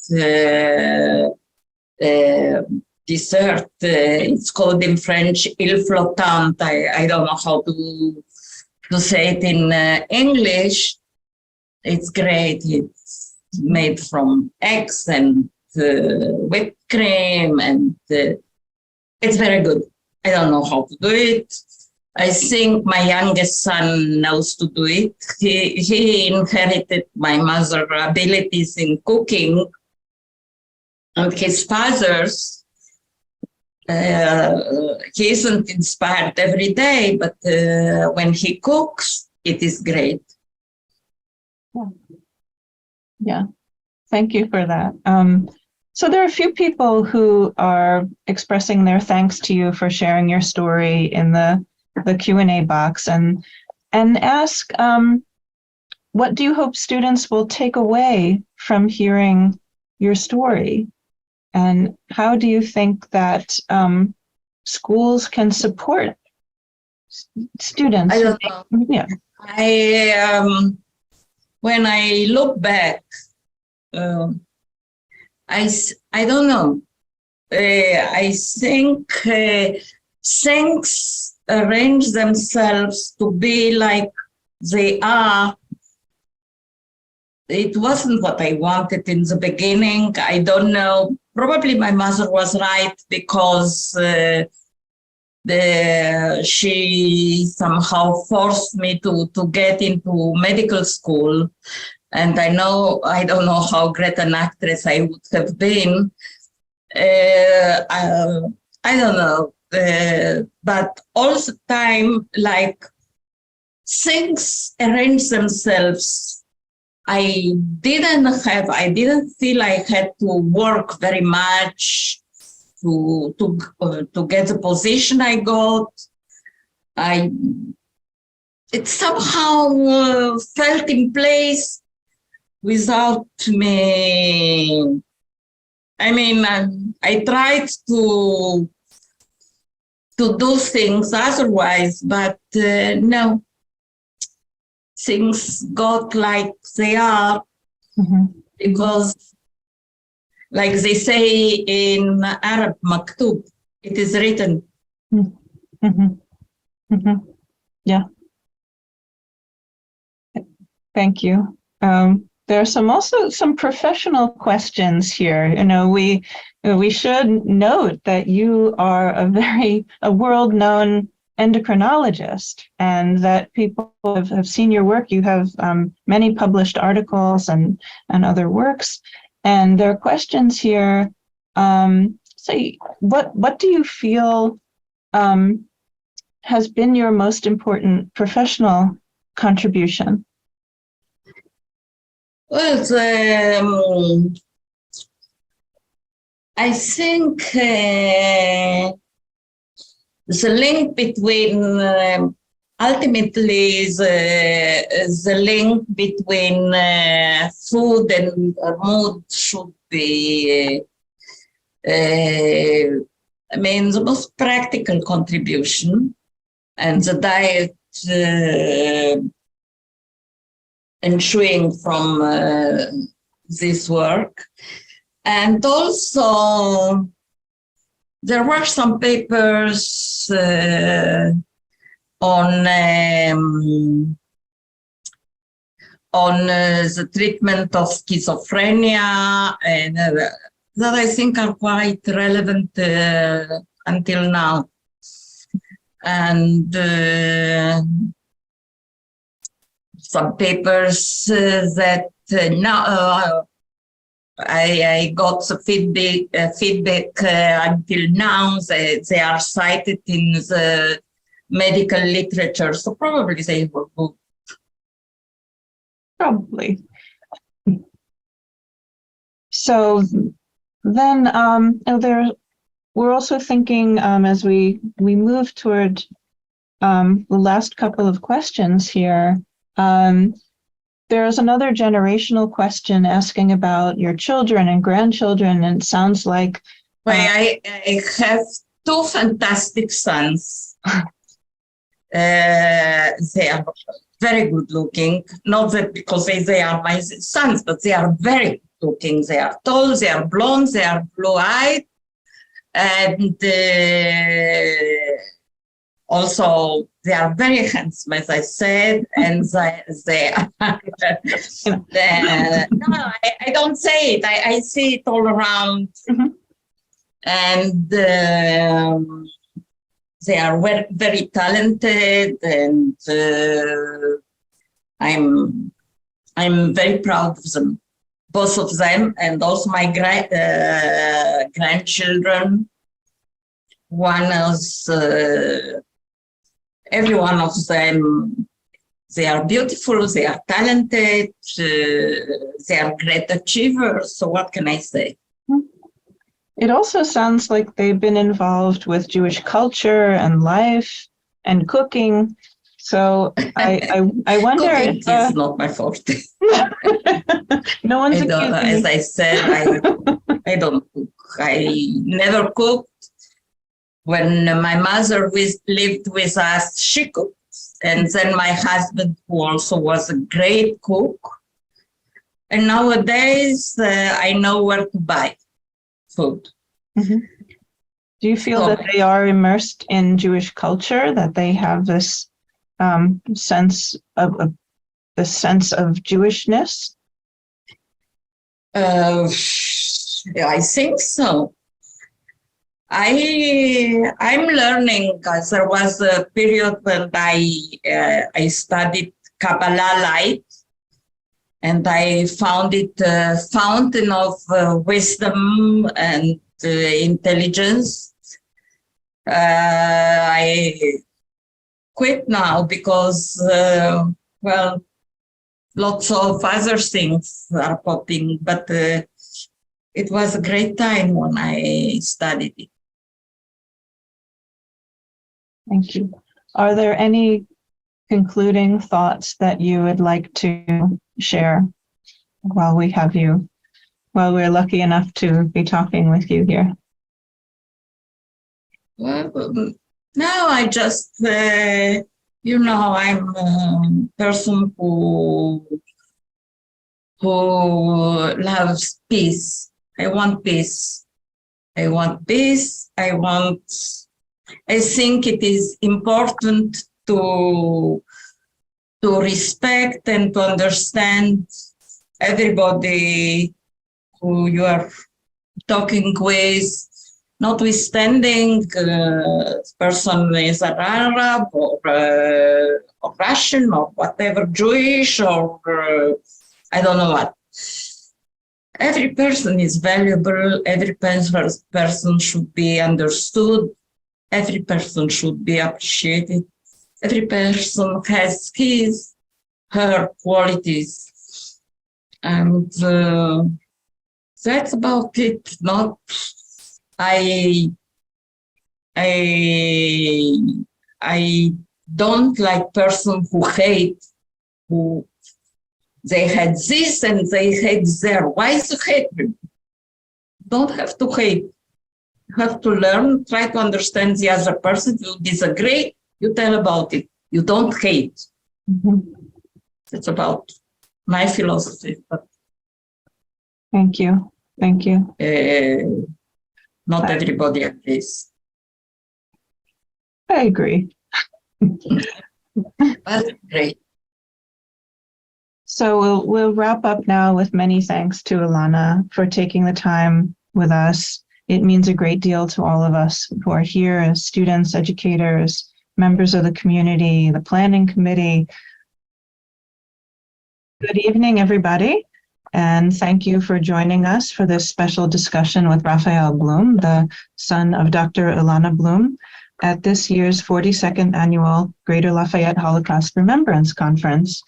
dessert. It's called in French il flottant. I don't know how to say it in English. It's great. It's made from eggs and whipped cream, and it's very good. I don't know how to do it. I think my youngest son knows to do it. He inherited my mother's abilities in cooking, and his father's. He isn't inspired every day, but when he cooks, it is great. Yeah, thank you for that. So there are a few people who are expressing their thanks to you for sharing your story in the Q&A box, and ask, what do you hope students will take away from hearing your story? And how do you think that schools can support students? I don't know. Yeah. When I look back, I don't know. I think things arrange themselves to be like they are. It wasn't what I wanted in the beginning. I don't know. Probably my mother was right, because she somehow forced me to get into medical school. And I don't know how great an actress I would have been. I don't know. But all the time, like, things arrange themselves. I didn't feel I had to work very much to get the position I got. It somehow felt in place without me. I mean, I tried to do things otherwise, but no. Things got like they are, because, like they say in Arab, maktub, it is written. Yeah. Thank you. There are also some professional questions here. You know, we should note that you are a world-known endocrinologist, and that people have seen your work. You have many published articles and other works. And there are questions here. Say, what do you feel has been your most important professional contribution? Well, I think the link between, ultimately, the link between food and mood should be, the most practical contribution, and the diet ensuing from this work. And also, there were some papers on the treatment of schizophrenia, and that I think are quite relevant until now. And some papers that now I got the feedback until now. They are cited in the medical literature, so probably they were good. Probably. So then, we're also thinking as we move toward the last couple of questions here. There's another generational question asking about your children and grandchildren, and it sounds like... I have two fantastic sons. They are very good looking, not that because they are my sons, but they are very good looking. They are tall, they are blonde, they are blue-eyed. And also, they are very handsome, as I said, and they are. No, I don't say it. I see it all around. Mhm. And they are very, very talented, and I'm very proud of them, both of them, and also my grandchildren. One is every one of them. They are beautiful. They are talented. They are great achievers. So what can I say? It also sounds like they've been involved with Jewish culture and life and cooking. So I wonder Cooking if is not my forte. no one's As I said, I don't cook. I never cooked. When my mother lived with us, she cooked. And then my husband, who also was a great cook. And nowadays, I know where to buy food. Mm-hmm. Do you feel that they are immersed in Jewish culture, that they have this sense of Jewishness? I think so. I'm learning, because there was a period when I studied Kabbalah Light, and I found it a fountain of wisdom and intelligence. I quit now because, well, lots of other things are popping, but it was a great time when I studied it. Thank you. Are there any concluding thoughts that you would like to share while we're lucky enough to be talking with you here? Well, no, I just, I'm a person who loves peace. I want peace. I think it is important to respect and to understand everybody who you are talking with, notwithstanding person is an Arab or Russian or whatever, Jewish or I don't know what. Every person is valuable. Every person should be understood. Every person should be appreciated. Every person has her qualities. And that's about it. Not, I don't like person who hate, who they had this and they hate there. Why is it hate? Don't have to hate. You have to learn, try to understand the other person. You disagree, you tell about it. You don't hate. Mm-hmm. It's about my philosophy. But Thank you. Not everybody agrees. I agree. But great. So we'll wrap up now with many thanks to Ilana for taking the time with us. It means a great deal to all of us who are here as students, educators, members of the community, the planning committee. Good evening, everybody, and thank you for joining us for this special discussion with Raphael Blum, the son of Dr. Ilana Blum, at this year's 42nd Annual Greater Lafayette Holocaust Remembrance Conference.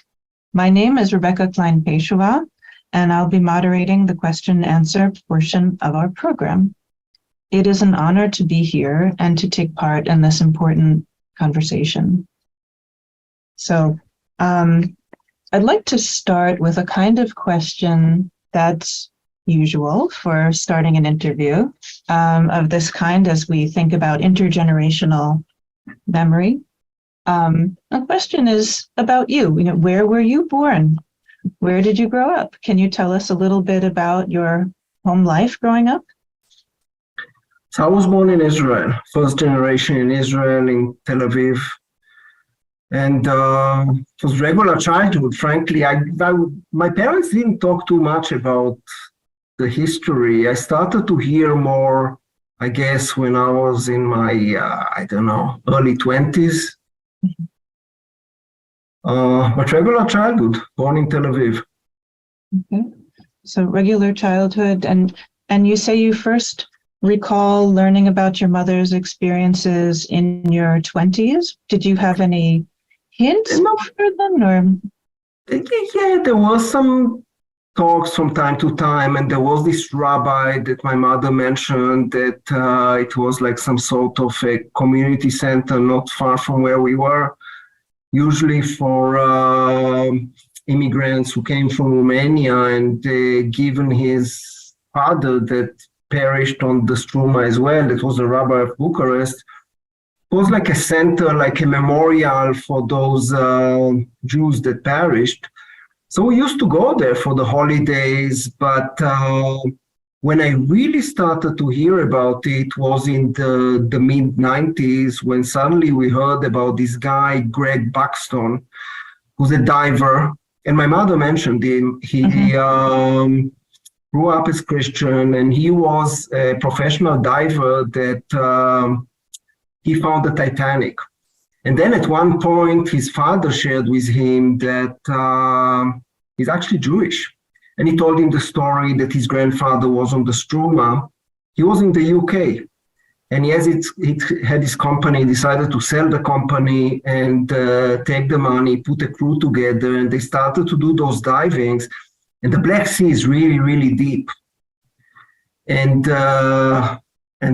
My name is Rebecca Klein-Peshua, and I'll be moderating the question and answer portion of our program. It is an honor to be here and to take part in this important conversation. So I'd like to start with a kind of question that's usual for starting an interview of this kind as we think about intergenerational memory. The question is about you. Where were you born? Where did you grow up? Can you tell us a little bit about your home life growing up? So I was born in Israel, first generation in Israel, in Tel Aviv. And it was regular childhood, frankly. My parents didn't talk too much about the history. I started to hear more, I guess, when I was in my, early 20s. But regular childhood, born in Tel Aviv. Okay. So regular childhood, and you say you first recall learning about your mother's experiences in your 20s. Did you have any hints for them, or? Yeah, there was some talks from time to time, and there was this rabbi that my mother mentioned that it was like some sort of a community center not far from where we were, usually for immigrants who came from Romania, and given his father that perished on the Struma as well, that was the rabbi of Bucharest, it was like a center, like a memorial for those Jews that perished. So we used to go there for the holidays, but when I really started to hear about it was in the mid-90s, when suddenly we heard about this guy, Greg Buxton, who's a diver. And my mother mentioned him. He grew up as Christian, and he was a professional diver that he found the Titanic. And then at one point, his father shared with him that he's actually Jewish. And he told him the story that his grandfather was on the Struma. He was in the UK. And he had his company, decided to sell the company and take the money, put a crew together, and they started to do those divings. And the Black Sea is really, really deep. And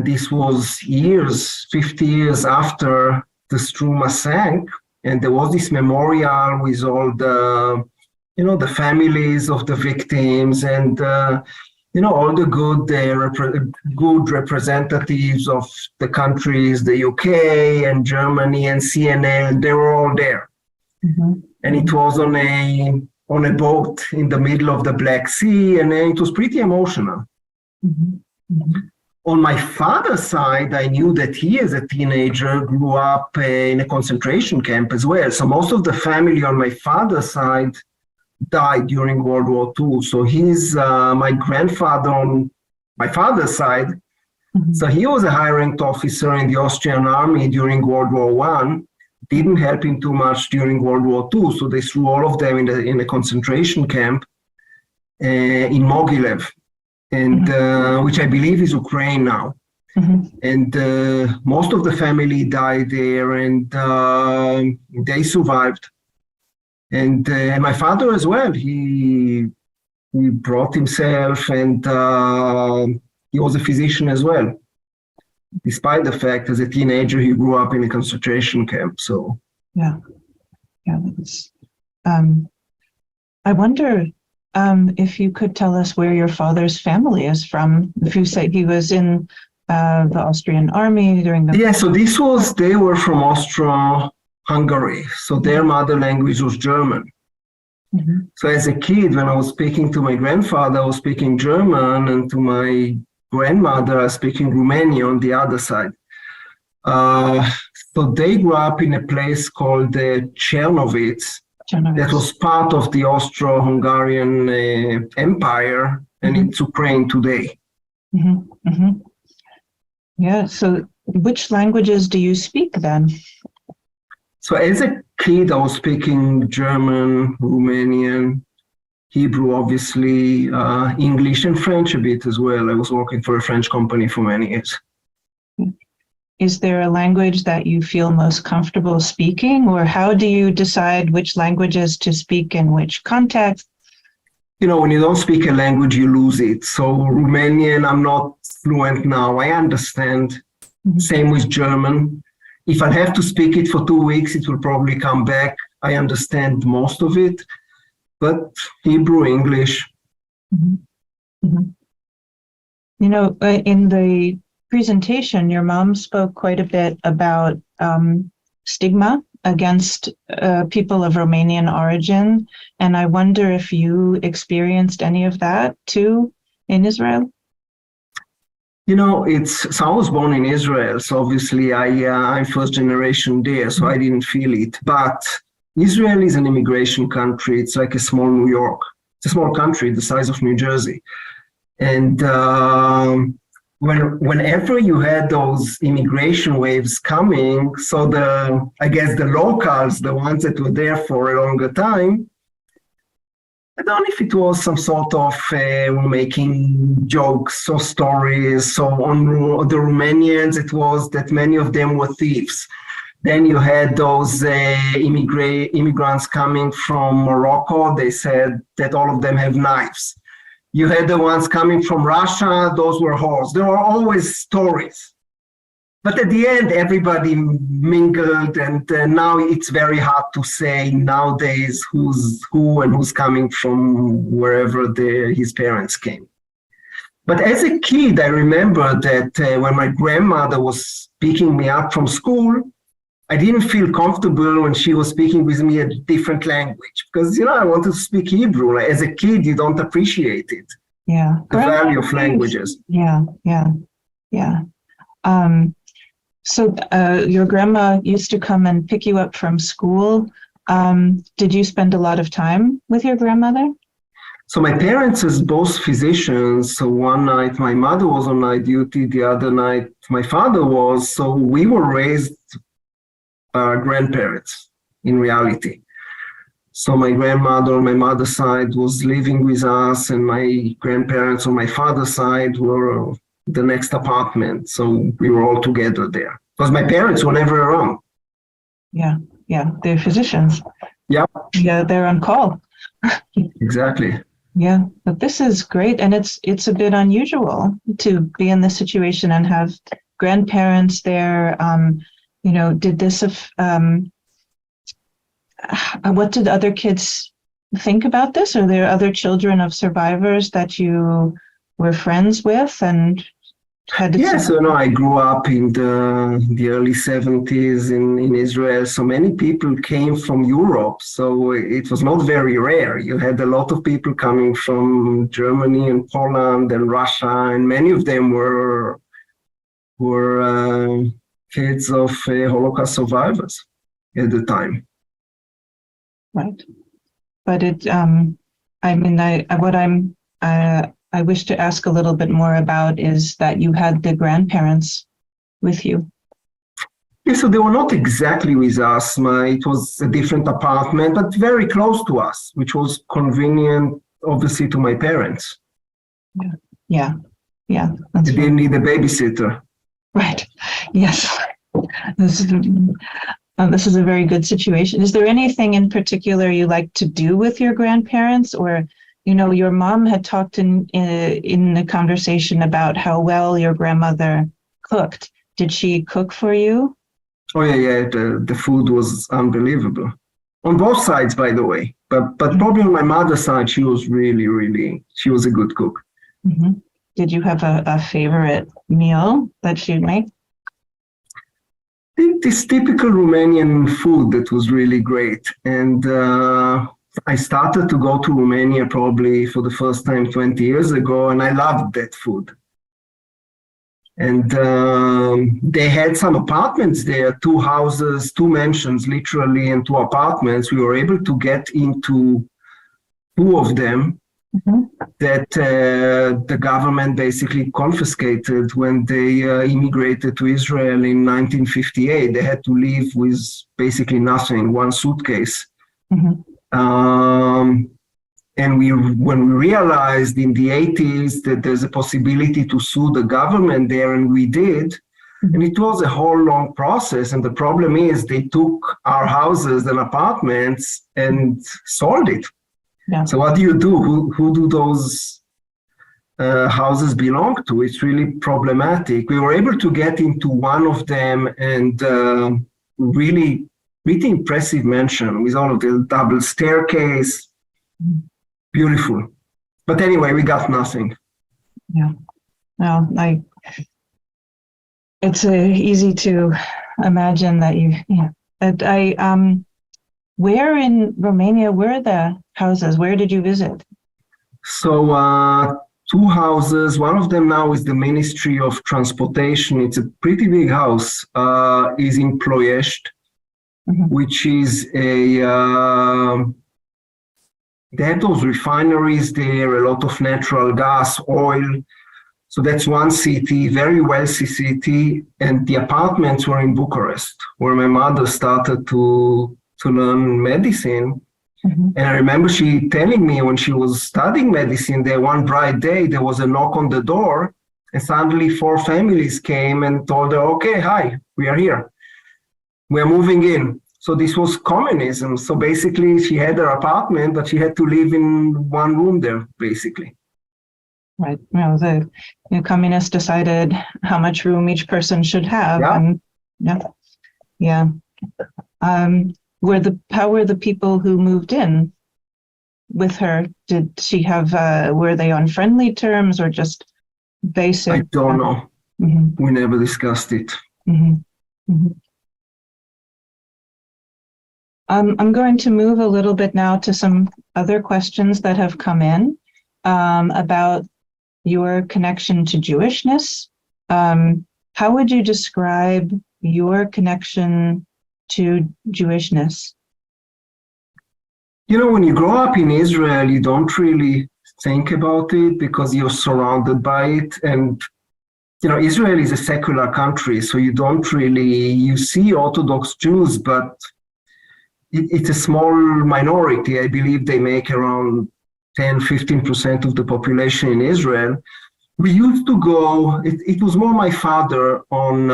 this was 50 years after the Struma sank. And there was this memorial with all the families of the victims and, all the good representatives of the countries, the UK and Germany and CNN, they were all there. Mm-hmm. And it was on a boat in the middle of the Black Sea, and it was pretty emotional. Mm-hmm. Mm-hmm. On my father's side, I knew that he, as a teenager, grew up in a concentration camp as well. So most of the family on my father's side died during World War II. So he's my grandfather on my father's side. Mm-hmm. So he was a high-ranked officer in the Austrian army during World War I. Didn't help him too much during World War II. So they threw all of them in a concentration camp in Mogilev, and mm-hmm. Which I believe is Ukraine now. Mm-hmm. And most of the family died there, and they survived. And my father as well, he brought himself, and he was a physician as well, despite the fact as a teenager he grew up in a concentration camp. So that's, I wonder if you could tell us where your father's family is from. If you say he was in the Austrian army during the... Yeah, so they were from Austro-Hungary. So their mother language was German. Mm-hmm. So as a kid, when I was speaking to my grandfather, I was speaking German, and to my grandmother, I was speaking Romanian on the other side. So they grew up in a place called Czernowitz. That was part of the Austro-Hungarian Empire, and mm-hmm. It's Ukraine today. Mm-hmm. Mm-hmm. Yeah, so which languages do you speak then? So as a kid, I was speaking German, Romanian, Hebrew, obviously, English and French a bit as well. I was working for a French company for many years. Is there a language that you feel most comfortable speaking, or how do you decide which languages to speak in which context? When you don't speak a language, you lose it. So Romanian, I'm not fluent now. I understand. Mm-hmm. Same with German. If I have to speak it for 2 weeks, it will probably come back. I understand most of it, but Hebrew, English. Mm-hmm. Mm-hmm. In the presentation, your mom spoke quite a bit about stigma against people of Romanian origin, and I wonder if you experienced any of that too in Israel? I was born in Israel, so obviously I'm first generation there, so I didn't feel it. But Israel is an immigration country. It's like a small New York. It's a small country, the size of New Jersey. And whenever you had those immigration waves coming, so I guess the locals, the ones that were there for a longer time, I don't know if it was some sort of making jokes or stories. So on the Romanians, it was that many of them were thieves. Then you had those immigrants coming from Morocco. They said that all of them have knives. You had the ones coming from Russia. Those were whores. There were always stories. But at the end, everybody mingled, and now it's very hard to say nowadays who's who and who's coming from wherever his parents came. But as a kid, I remember that when my grandmother was picking me up from school, I didn't feel comfortable when she was speaking with me a different language because, I wanted to speak Hebrew. Like, as a kid, you don't appreciate it. Yeah. The value of languages. Yeah. So your grandma used to come and pick you up from school. Did you spend a lot of time with your grandmother? So my parents is both physicians. So one night my mother was on night duty, the other night my father was. So we were raised grandparents in reality. So my grandmother on my mother's side was living with us, and my grandparents on my father's side were the next apartment. So we were all together there because my parents were never around. Yeah. They're physicians. Yeah. Yeah, they're on call. Exactly. Yeah, but this is great. And it's a bit unusual to be in this situation and have grandparents there. Did this, what did other kids think about this? Are there other children of survivors that you were friends with and had? Yes, I grew up in the early 70s in Israel. So many people came from Europe. So it was not very rare. You had a lot of people coming from Germany and Poland and Russia, and many of them were kids of Holocaust survivors at the time. Right. But I wish to ask a little bit more about is that you had the grandparents with you. Yeah, so they were not exactly with us. It was a different apartment, but very close to us, which was convenient, obviously, to my parents. Yeah. They didn't need a babysitter. Right. Yes. This is a very good situation. Is there anything in particular you like to do with your grandparents? Or, your mom had talked in the conversation about how well your grandmother cooked. Did she cook for you? Oh, yeah. The food was unbelievable. On both sides, by the way. But probably on my mother's side, she was she was a good cook. Mm-hmm. Did you have a favorite meal that she'd make? I think this typical Romanian food that was really great. And I started to go to Romania probably for the first time 20 years ago, and I loved that food. And they had some apartments there, 2 houses, 2 mansions, literally, and 2 apartments. We were able to get into 2 of them. Mm-hmm. That the government basically confiscated when they immigrated to Israel in 1958. They had to leave with basically nothing, 1 suitcase. Mm-hmm. And when we realized in the 80s that there's a possibility to sue the government there, and we did, mm-hmm. And it was a whole long process. And the problem is they took our houses and apartments and sold it. Yeah. So what do you do? Who do those houses belong to? It's really problematic. We were able to get into one of them, and really impressive mansion with all of the double staircase. Beautiful. But anyway, we got nothing. Yeah. Well, it's easy to imagine that where in Romania were the houses? Where did you visit? So two houses. One of them now is the Ministry of Transportation. It's a pretty big house, is in Ploiești, which is they have those refineries there, a lot of natural gas, oil. So that's one city, very wealthy city. And the apartments were in Bucharest, where my mother started to learn medicine. And I remember she telling me when she was studying medicine there, one bright day, there was a knock on the door, and suddenly 4 families came and told her, okay, hi, we are here. We are moving in. So this was communism. So basically she had her apartment, but she had to live in one room there, basically. Right. Well, the communists decided how much room each person should have. Yeah. And yeah. How were the people who moved in with her? Did she have, were they on friendly terms or just basic? I don't know. We never discussed it. I'm going to move a little bit now to some other questions that have come in about your connection to Jewishness. How would you describe your connection to Jewishness? You know, when you grow up in Israel, you don't really think about it because you're surrounded by it. And, you know, Israel is a secular country, so you don't really, you see Orthodox Jews, but it's a small minority. I believe they make around 10-15% of the population in Israel. We used to go, it was more my father on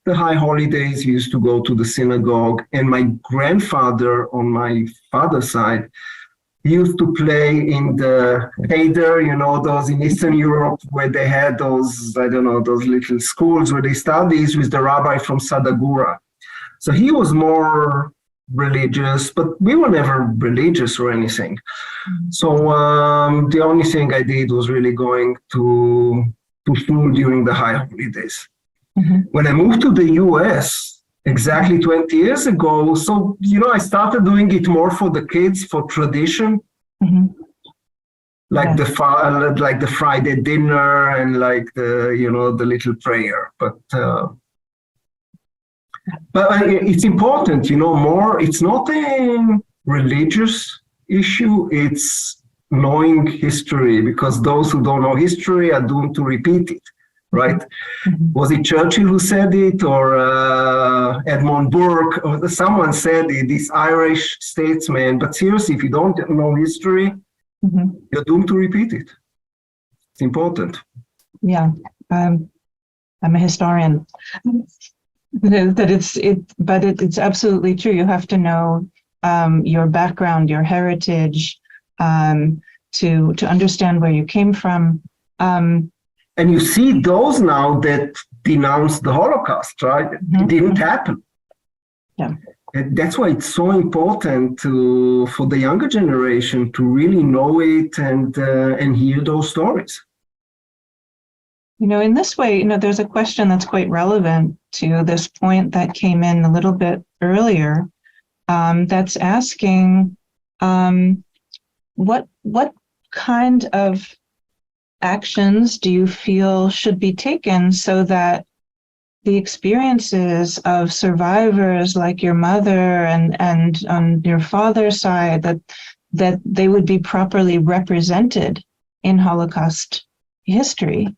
the high holidays. We used to go to the synagogue, and my grandfather on my father's side, he used to play in the cheder, you know, those in Eastern Europe where they had those, I don't know, those little schools where they studied with the rabbi from Sadagura. So he was more religious, but we were never religious or anything. So the only thing I did was really going to school during the high holidays. When I moved to the US exactly 20 years ago, so, you know, I started doing it more for the kids, for tradition, like the Friday dinner and like the, you know, the little prayer. But it's important, you know, more, it's not a religious issue, it's knowing history, because those who don't know history are doomed to repeat it, right? Was it Churchill who said it, or Edmund Burke, or someone said it, this Irish statesman? But seriously, if you don't know history, you're doomed to repeat it. It's important. Yeah, I'm a historian. But it's absolutely true. You have to know your background, your heritage, to understand where you came from. And you see those now that denounce the Holocaust, right? It didn't happen. Yeah. And that's why it's so important for the younger generation to really know it and hear those stories. You know, in this way, you know, there's a question that's quite relevant to this point that came in a little bit earlier, that's asking what kind of actions do you feel should be taken so that the experiences of survivors like your mother and on your father's side, that they would be properly represented in Holocaust history?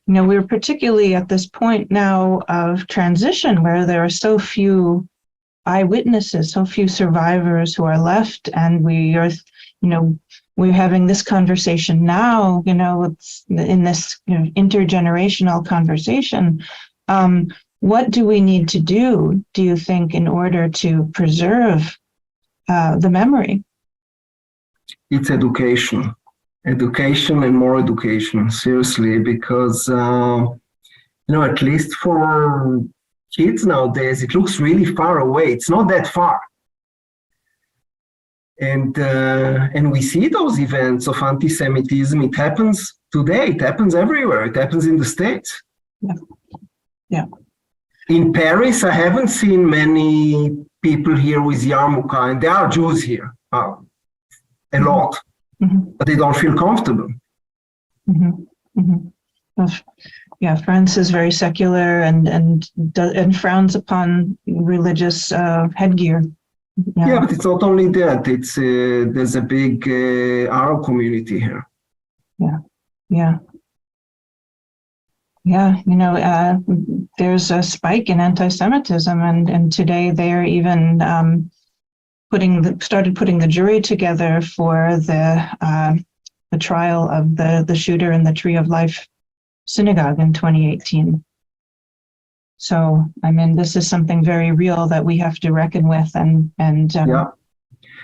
We're particularly at this point now of transition where there are so few eyewitnesses, so few survivors who are left, and we're having this conversation now, it's in this intergenerational conversation. What do we need to do you think, in order to preserve the memory? It's education and more education, seriously, because, at least for kids nowadays, it looks really far away. It's not that far. And we see those events of anti-Semitism. It happens today. It happens everywhere. It happens in the States. Yeah. In Paris, I haven't seen many people here with yarmulke, and there are Jews here, a lot. but they don't feel comfortable. Well, yeah, France is very secular and frowns upon religious headgear. Yeah, but it's not only that. It's there's a big Arab community here. Yeah. There's a spike in anti-Semitism, and today they are even started putting the jury together for the trial of the shooter in the Tree of Life synagogue in 2018. So, I mean, this is something very real that we have to reckon with, and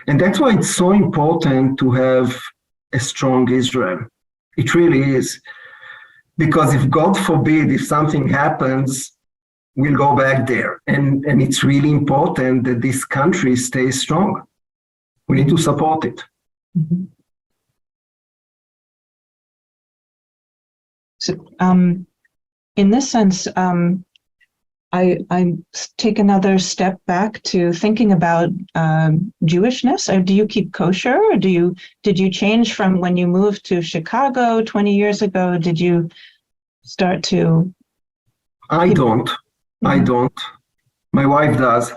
that's why it's so important to have a strong Israel. It really is. Because if God forbid, if something happens, we'll go back there. And it's really important that this country stays strong. We need to support it. So, in this sense, I take another step back to thinking about Jewishness. Or do you keep kosher? Or did you change from when you moved to Chicago 20 years ago? Did you start to? I don't. My wife does.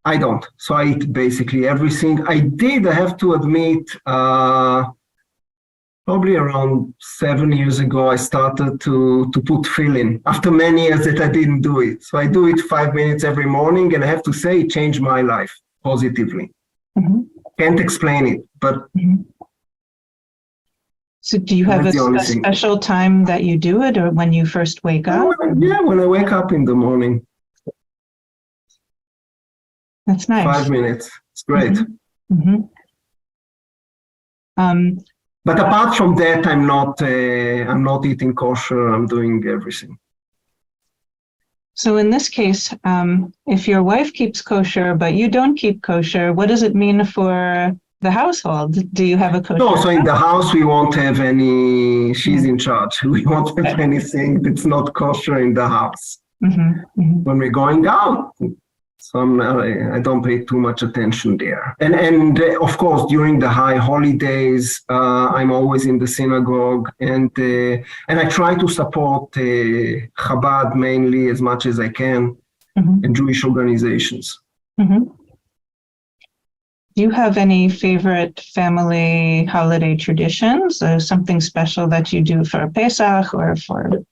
I don't. So I eat basically everything. I have to admit, probably around 7 years ago, I started to put tefillin after many years that I didn't do it. So I do it 5 minutes every morning, and I have to say it changed my life positively. Can't explain it, but. So do you have a special time that you do it, or when you first wake up? Yeah, when I wake up in the morning. That's nice. 5 minutes. It's great. But apart from that, I'm not eating kosher. I'm doing everything. So in this case, if your wife keeps kosher, but you don't keep kosher, what does it mean for the household? Do you have a kosher? No, so in the house, we won't have any, she's in charge. We won't have anything that's not kosher in the house. When we're going out, so I don't pay too much attention there. And of course, during the high holidays, I'm always in the synagogue, and I try to support Chabad mainly as much as I can, and Jewish organizations. Do you have any favorite family holiday traditions, or something special that you do for Pesach or for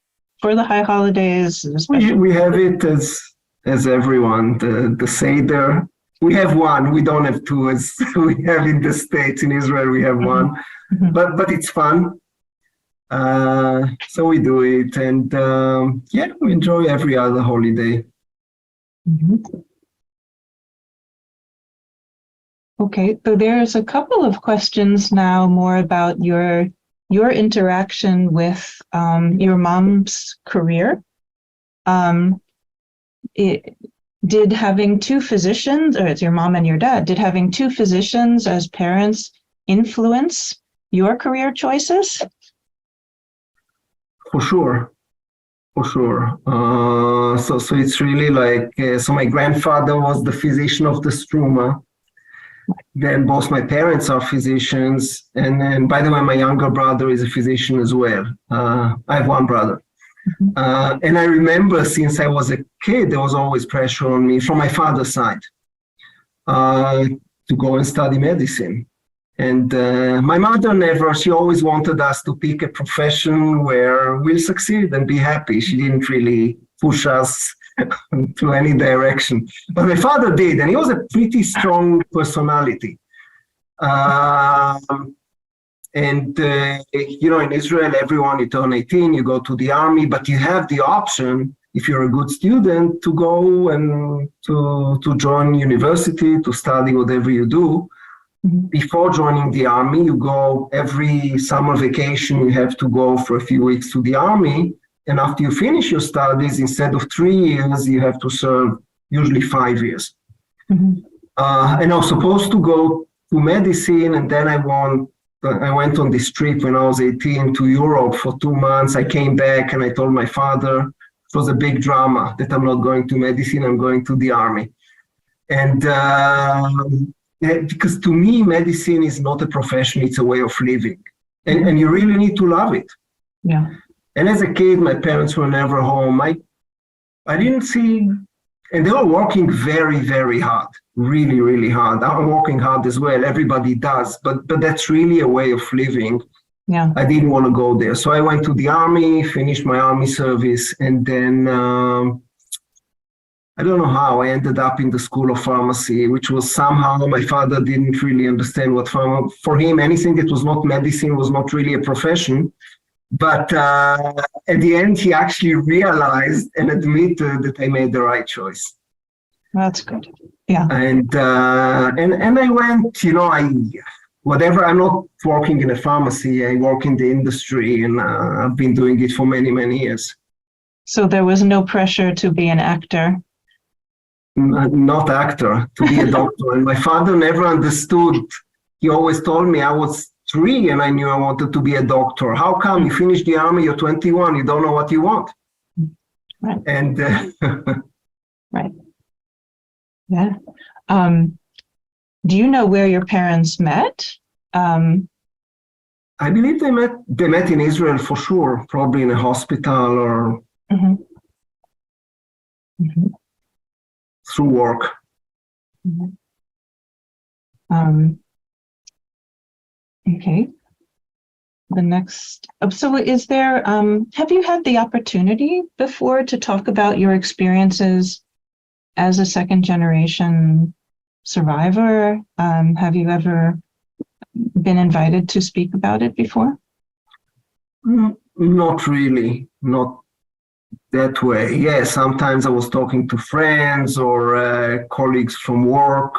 the high holidays? We have it as everyone, the Seder. We have one, we don't have two as we have in the States. In Israel, we have one, but it's fun. So we do it, and we enjoy every other holiday. Okay, so there's a couple of questions now more about your interaction with your mom's career. Did having two physicians, or it's your mom and your dad, did having two physicians as parents influence your career choices? For sure. So it's really like, so my grandfather was the physician of the Struma. Then both my parents are physicians. And then, by the way, my younger brother is a physician as well. I have one brother. And I remember since I was a kid, there was always pressure on me from my father's side to go and study medicine. And my mother she always wanted us to pick a profession where we'll succeed and be happy. She didn't really push us to any direction. But my father did, and he was a pretty strong personality. And in Israel, everyone, you turn 18, you go to the army, but you have the option, if you're a good student, to go and to join university, to study whatever you do. Before joining the army, you go every summer vacation, you have to go for a few weeks to the army. And after you finish your studies, instead of 3 years, you have to serve usually 5 years. And I was supposed to go to medicine, and then I went on this trip when I was 18 to Europe for 2 months. I came back and I told my father, it was a big drama, that I'm not going to medicine, I'm going to the army. And because to me, medicine is not a profession, it's a way of living. And you really need to love it. Yeah. And as a kid, my parents were never home. I didn't see, and they were working very, very hard, really, really hard. I'm working hard as well. Everybody does, but that's really a way of living. Yeah. I didn't want to go there. So I went to the army, finished my army service, and then I don't know how I ended up in the School of Pharmacy, which was somehow my father didn't really understand what for him, anything that was not medicine was not really a profession. But at the end, he actually realized and admitted that I made the right choice. That's good. Yeah. And I went, whatever, I'm not working in a pharmacy, I work in the industry, and I've been doing it for many, many years. So there was no pressure to be an actor? Not actor, to be a doctor. And my father never understood. He always told me I was 3 and I knew I wanted to be a doctor. How come you finish the army, you're 21, you don't know what you want? Right. And right. Yeah. Do you know where your parents met? I believe they met in Israel for sure, probably in a hospital or through work. Okay. The next, so is there, have you had the opportunity before to talk about your experiences as a second generation survivor? Have you ever been invited to speak about it before? Not really, not that way. Yeah, sometimes I was talking to friends or colleagues from work,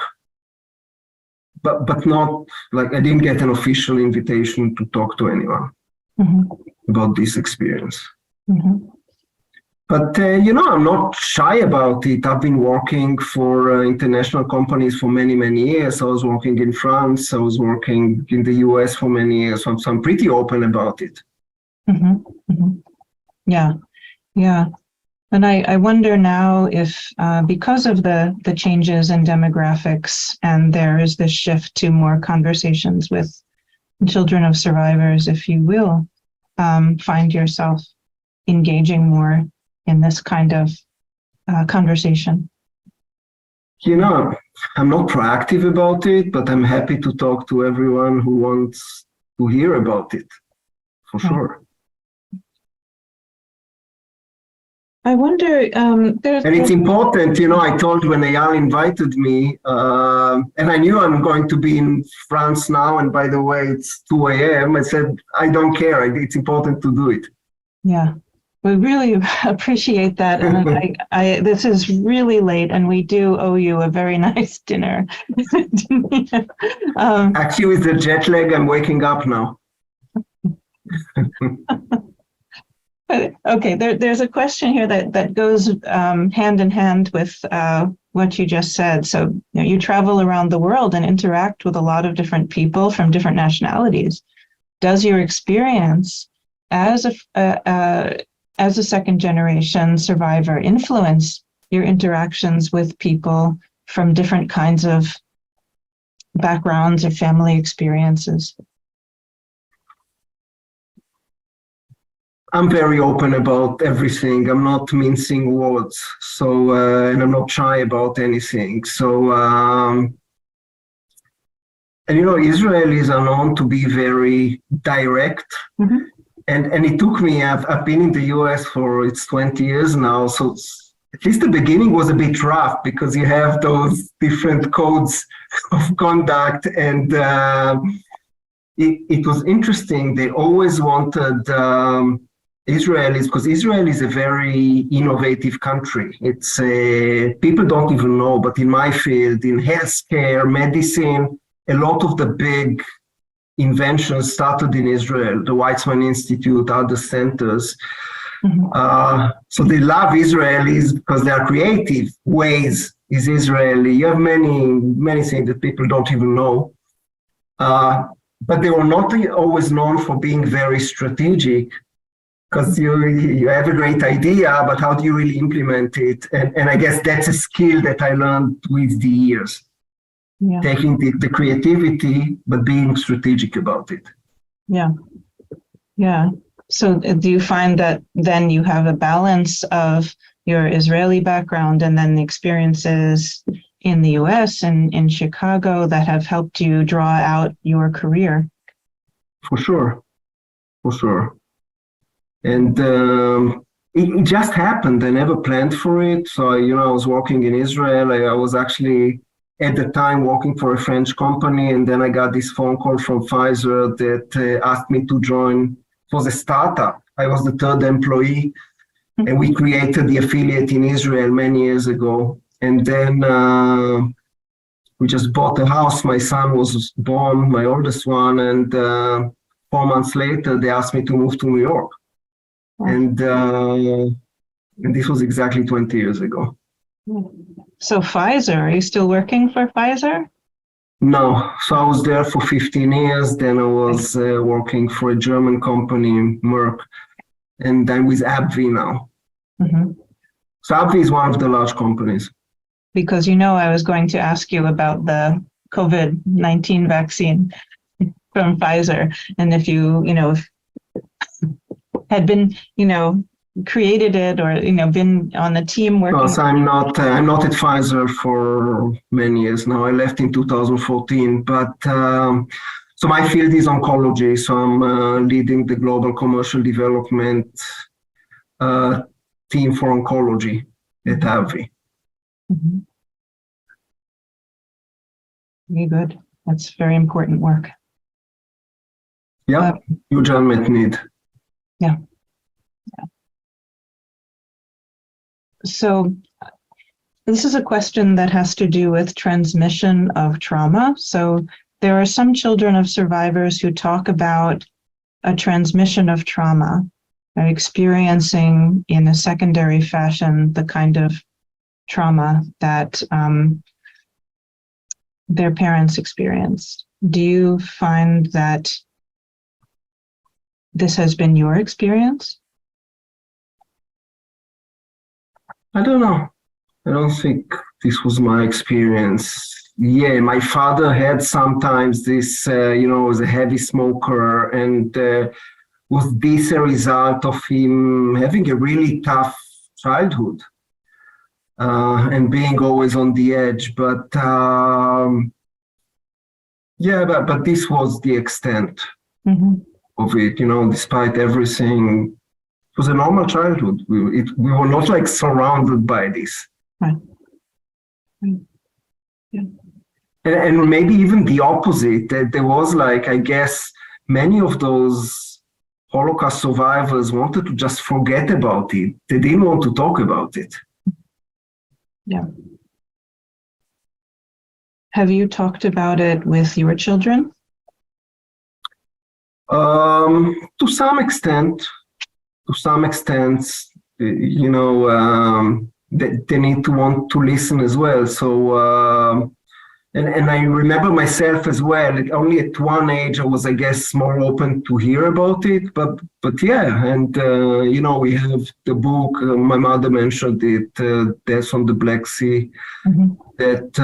but not like I didn't get an official invitation to talk to anyone about this experience. But, I'm not shy about it. I've been working for international companies for many, many years. I was working in France. I was working in the US for many years. So I'm pretty open about it. Yeah, yeah. And I wonder now if, because of the changes in demographics, and there is this shift to more conversations with children of survivors, if you will find yourself engaging more in this kind of conversation. I'm not proactive about it, but I'm happy to talk to everyone who wants to hear about it, for sure. I wonder, and it's important, I told when Eyal invited me, and I knew I'm going to be in France now, and by the way, it's 2 a.m. I said, I don't care, it's important to do it. Yeah, we really appreciate that. And this is really late, and we do owe you a very nice dinner. Actually, with the jet lag, I'm waking up now. Okay, there's a question here that goes hand in hand with what you just said. So you travel around the world and interact with a lot of different people from different nationalities. Does your experience as a second generation survivor influence your interactions with people from different kinds of backgrounds or family experiences? I'm very open about everything. I'm not mincing words. So, and I'm not shy about anything. So, and Israelis are known to be very direct. And it took me, I've been in the US for, it's 20 years now. So at least the beginning was a bit rough because you have those different codes of conduct. And it was interesting. They always wanted, Israelis, because Israel is a very innovative country. It's people don't even know, but in my field, in healthcare, medicine, a lot of the big inventions started in Israel, the Weizmann Institute, other centers. So they love Israelis because they are creative. Ways is Israeli. You have many things that people don't even know. But they were not always known for being very strategic. Because you have a great idea, but how do you really implement it? And I guess that's a skill that I learned with the years. Yeah. taking the creativity, but being strategic about it. Yeah. Yeah. So do you find that then you have a balance of your Israeli background and then the experiences in the US and in Chicago that have helped you draw out your career? For sure. And it just happened. I never planned for it. So, I was working in Israel. I was actually at the time working for a French company. And then I got this phone call from Pfizer that asked me to join. It was a startup. I was the third employee. And we created the affiliate in Israel many years ago. And then we just bought a house. My son was born, my oldest one. And 4 months later, they asked me to move to New York. And this was exactly 20 years ago. So Pfizer, are you still working for Pfizer? No, so I was there for 15 years. Then I was working for a German company, Merck, and I'm with AbbVie now. Mm-hmm. So AbbVie is one of the large companies. Because I was going to ask you about the COVID-19 vaccine from Pfizer, and if you had been, created it or, been on the team working. Because I'm not at Pfizer for many years now. I left in 2014, but so my field is oncology. So I'm leading the global commercial development team for oncology at AbbVie. Mm-hmm. Very good. That's very important work. Yeah, huge unmet need. Yeah. So this is a question that has to do with transmission of trauma. So there are some children of survivors who talk about a transmission of trauma, experiencing in a secondary fashion the kind of trauma that their parents experienced. Do you find that this has been your experience? I don't know. I don't think this was my experience. Yeah, my father had sometimes this, was a heavy smoker, and was this a result of him having a really tough childhood and being always on the edge. But but this was the extent of it, despite everything. It was a normal childhood. We were not surrounded by this. Right. Yeah. And maybe even the opposite, that there was I guess many of those Holocaust survivors wanted to just forget about it. They didn't want to talk about it. Yeah. Have you talked about it with your children? To some extent, they need to want to listen as well. So, and I remember myself as well. Only at one age I was, I guess, more open to hear about it. But yeah, and we have the book. My mother mentioned it, Death on the Black Sea, that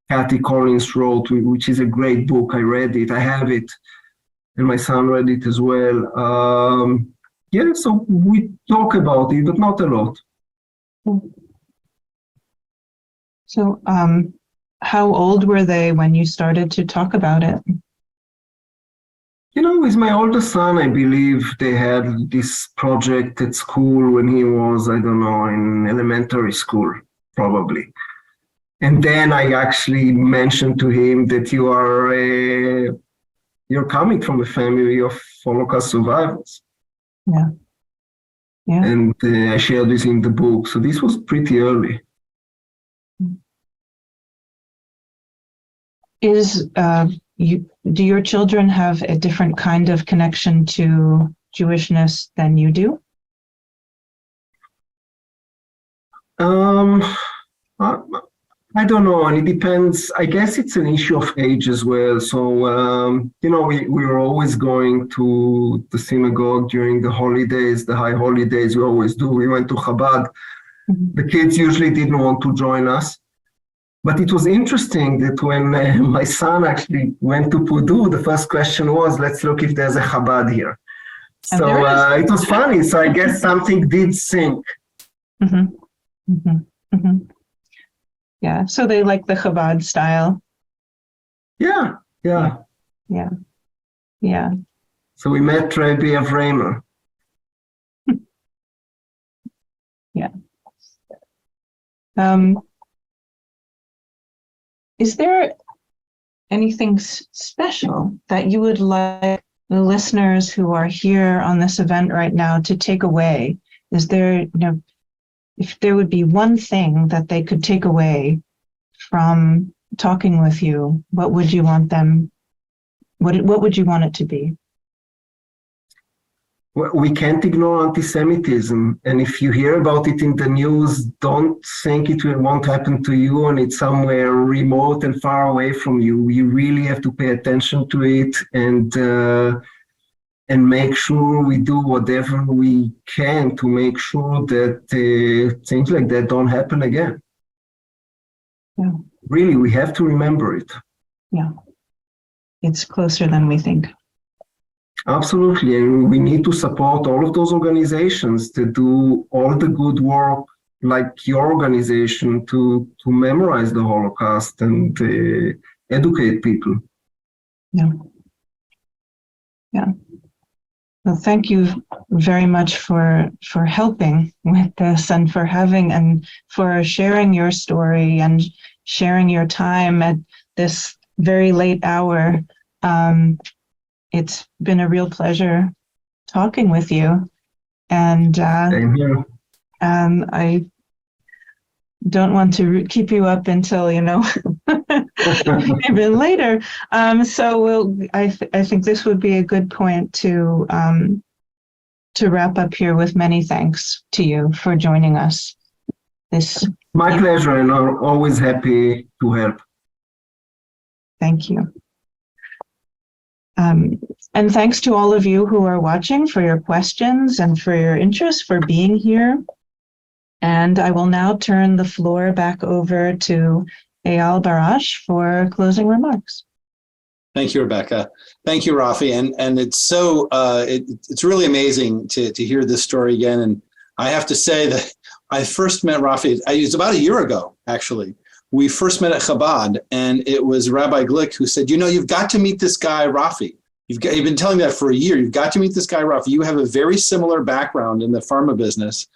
Kathy Collins wrote, which is a great book. I read it. I have it, and my son read it as well. Yeah, so we talk about it, but not a lot. So, how old were they when you started to talk about it? With my older son, I believe they had this project at school when he was, I don't know, in elementary school, probably. And then I actually mentioned to him that you're coming from a family of Holocaust survivors. Yeah. Yeah. And I shared this in the book. So this was pretty early. Do your children have a different kind of connection to Jewishness than you do? I don't know, and it depends. I guess it's an issue of age as well. So, we were always going to the synagogue during the holidays, the high holidays. We always do. We went to Chabad. The kids usually didn't want to join us, But it was interesting that when my son actually went to Purdue, the first question was, let's look if there's a Chabad here. And So it was funny. So I guess something did sink. Mm-hmm. Mm-hmm. Mm-hmm. Yeah. So they like the Chabad style. Yeah. Yeah. Yeah. So we met Rabbi Avramer. Yeah. Is there anything special that you would like the listeners who are here on this event right now to take away? Is there, if there would be one thing that they could take away from talking with you, what would you want them, what would you want it to be? Well, we can't ignore anti-Semitism. And if you hear about it in the news, don't think it won't happen to you and it's somewhere remote and far away from you. You really have to pay attention to it and make sure we do whatever we can to make sure that things like that don't happen again. Yeah. Really, we have to remember it. Yeah. It's closer than we think. Absolutely, and we need to support all of those organizations that do all the good work, like your organization, to memorize the Holocaust and educate people. Yeah. Yeah. Well, thank you very much for helping with this and for having and for sharing your story and sharing your time at this very late hour. It's been a real pleasure talking with you, and Same here. I don't want to keep you up until even later. So I think this would be a good point to wrap up here with many thanks to you for joining us. My pleasure, and I'm always happy to help. Thank you. And thanks to all of you who are watching for your questions and for your interest, for being here. And I will now turn the floor back over to Eyal Barash for closing remarks. Thank you, Rebecca. Thank you, Rafi. And it's so, it's really amazing to hear this story again. And I have to say that I first met Rafi, it was about a year ago, actually. We first met at Chabad, and it was Rabbi Glick who said, you've got to meet this guy, Rafi. You've been telling me that for a year. You've got to meet this guy, Rafi. You have a very similar background in the pharma business.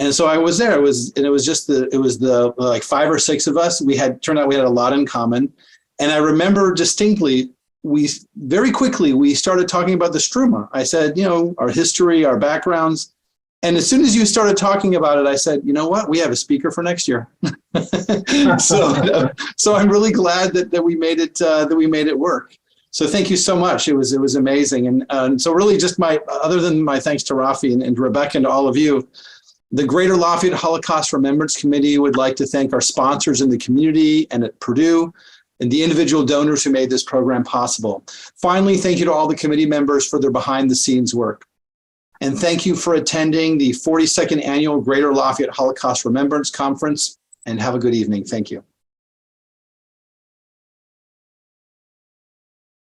And so I was there. It was the like 5 or 6 of us. Turned out we had a lot in common. And I remember distinctly, very quickly, we started talking about the Struma. I said, our history, our backgrounds. And as soon as you started talking about it, I said, you know what? We have a speaker for next year. So I'm really glad that we made it work. So thank you so much. It was amazing. And so really just other than my thanks to Rafi and Rebecca and to all of you, the Greater Lafayette Holocaust Remembrance Committee would like to thank our sponsors in the community and at Purdue and the individual donors who made this program possible. Finally, thank you to all the committee members for their behind the scenes work. And thank you for attending the 42nd Annual Greater Lafayette Holocaust Remembrance Conference, and have a good evening. Thank you.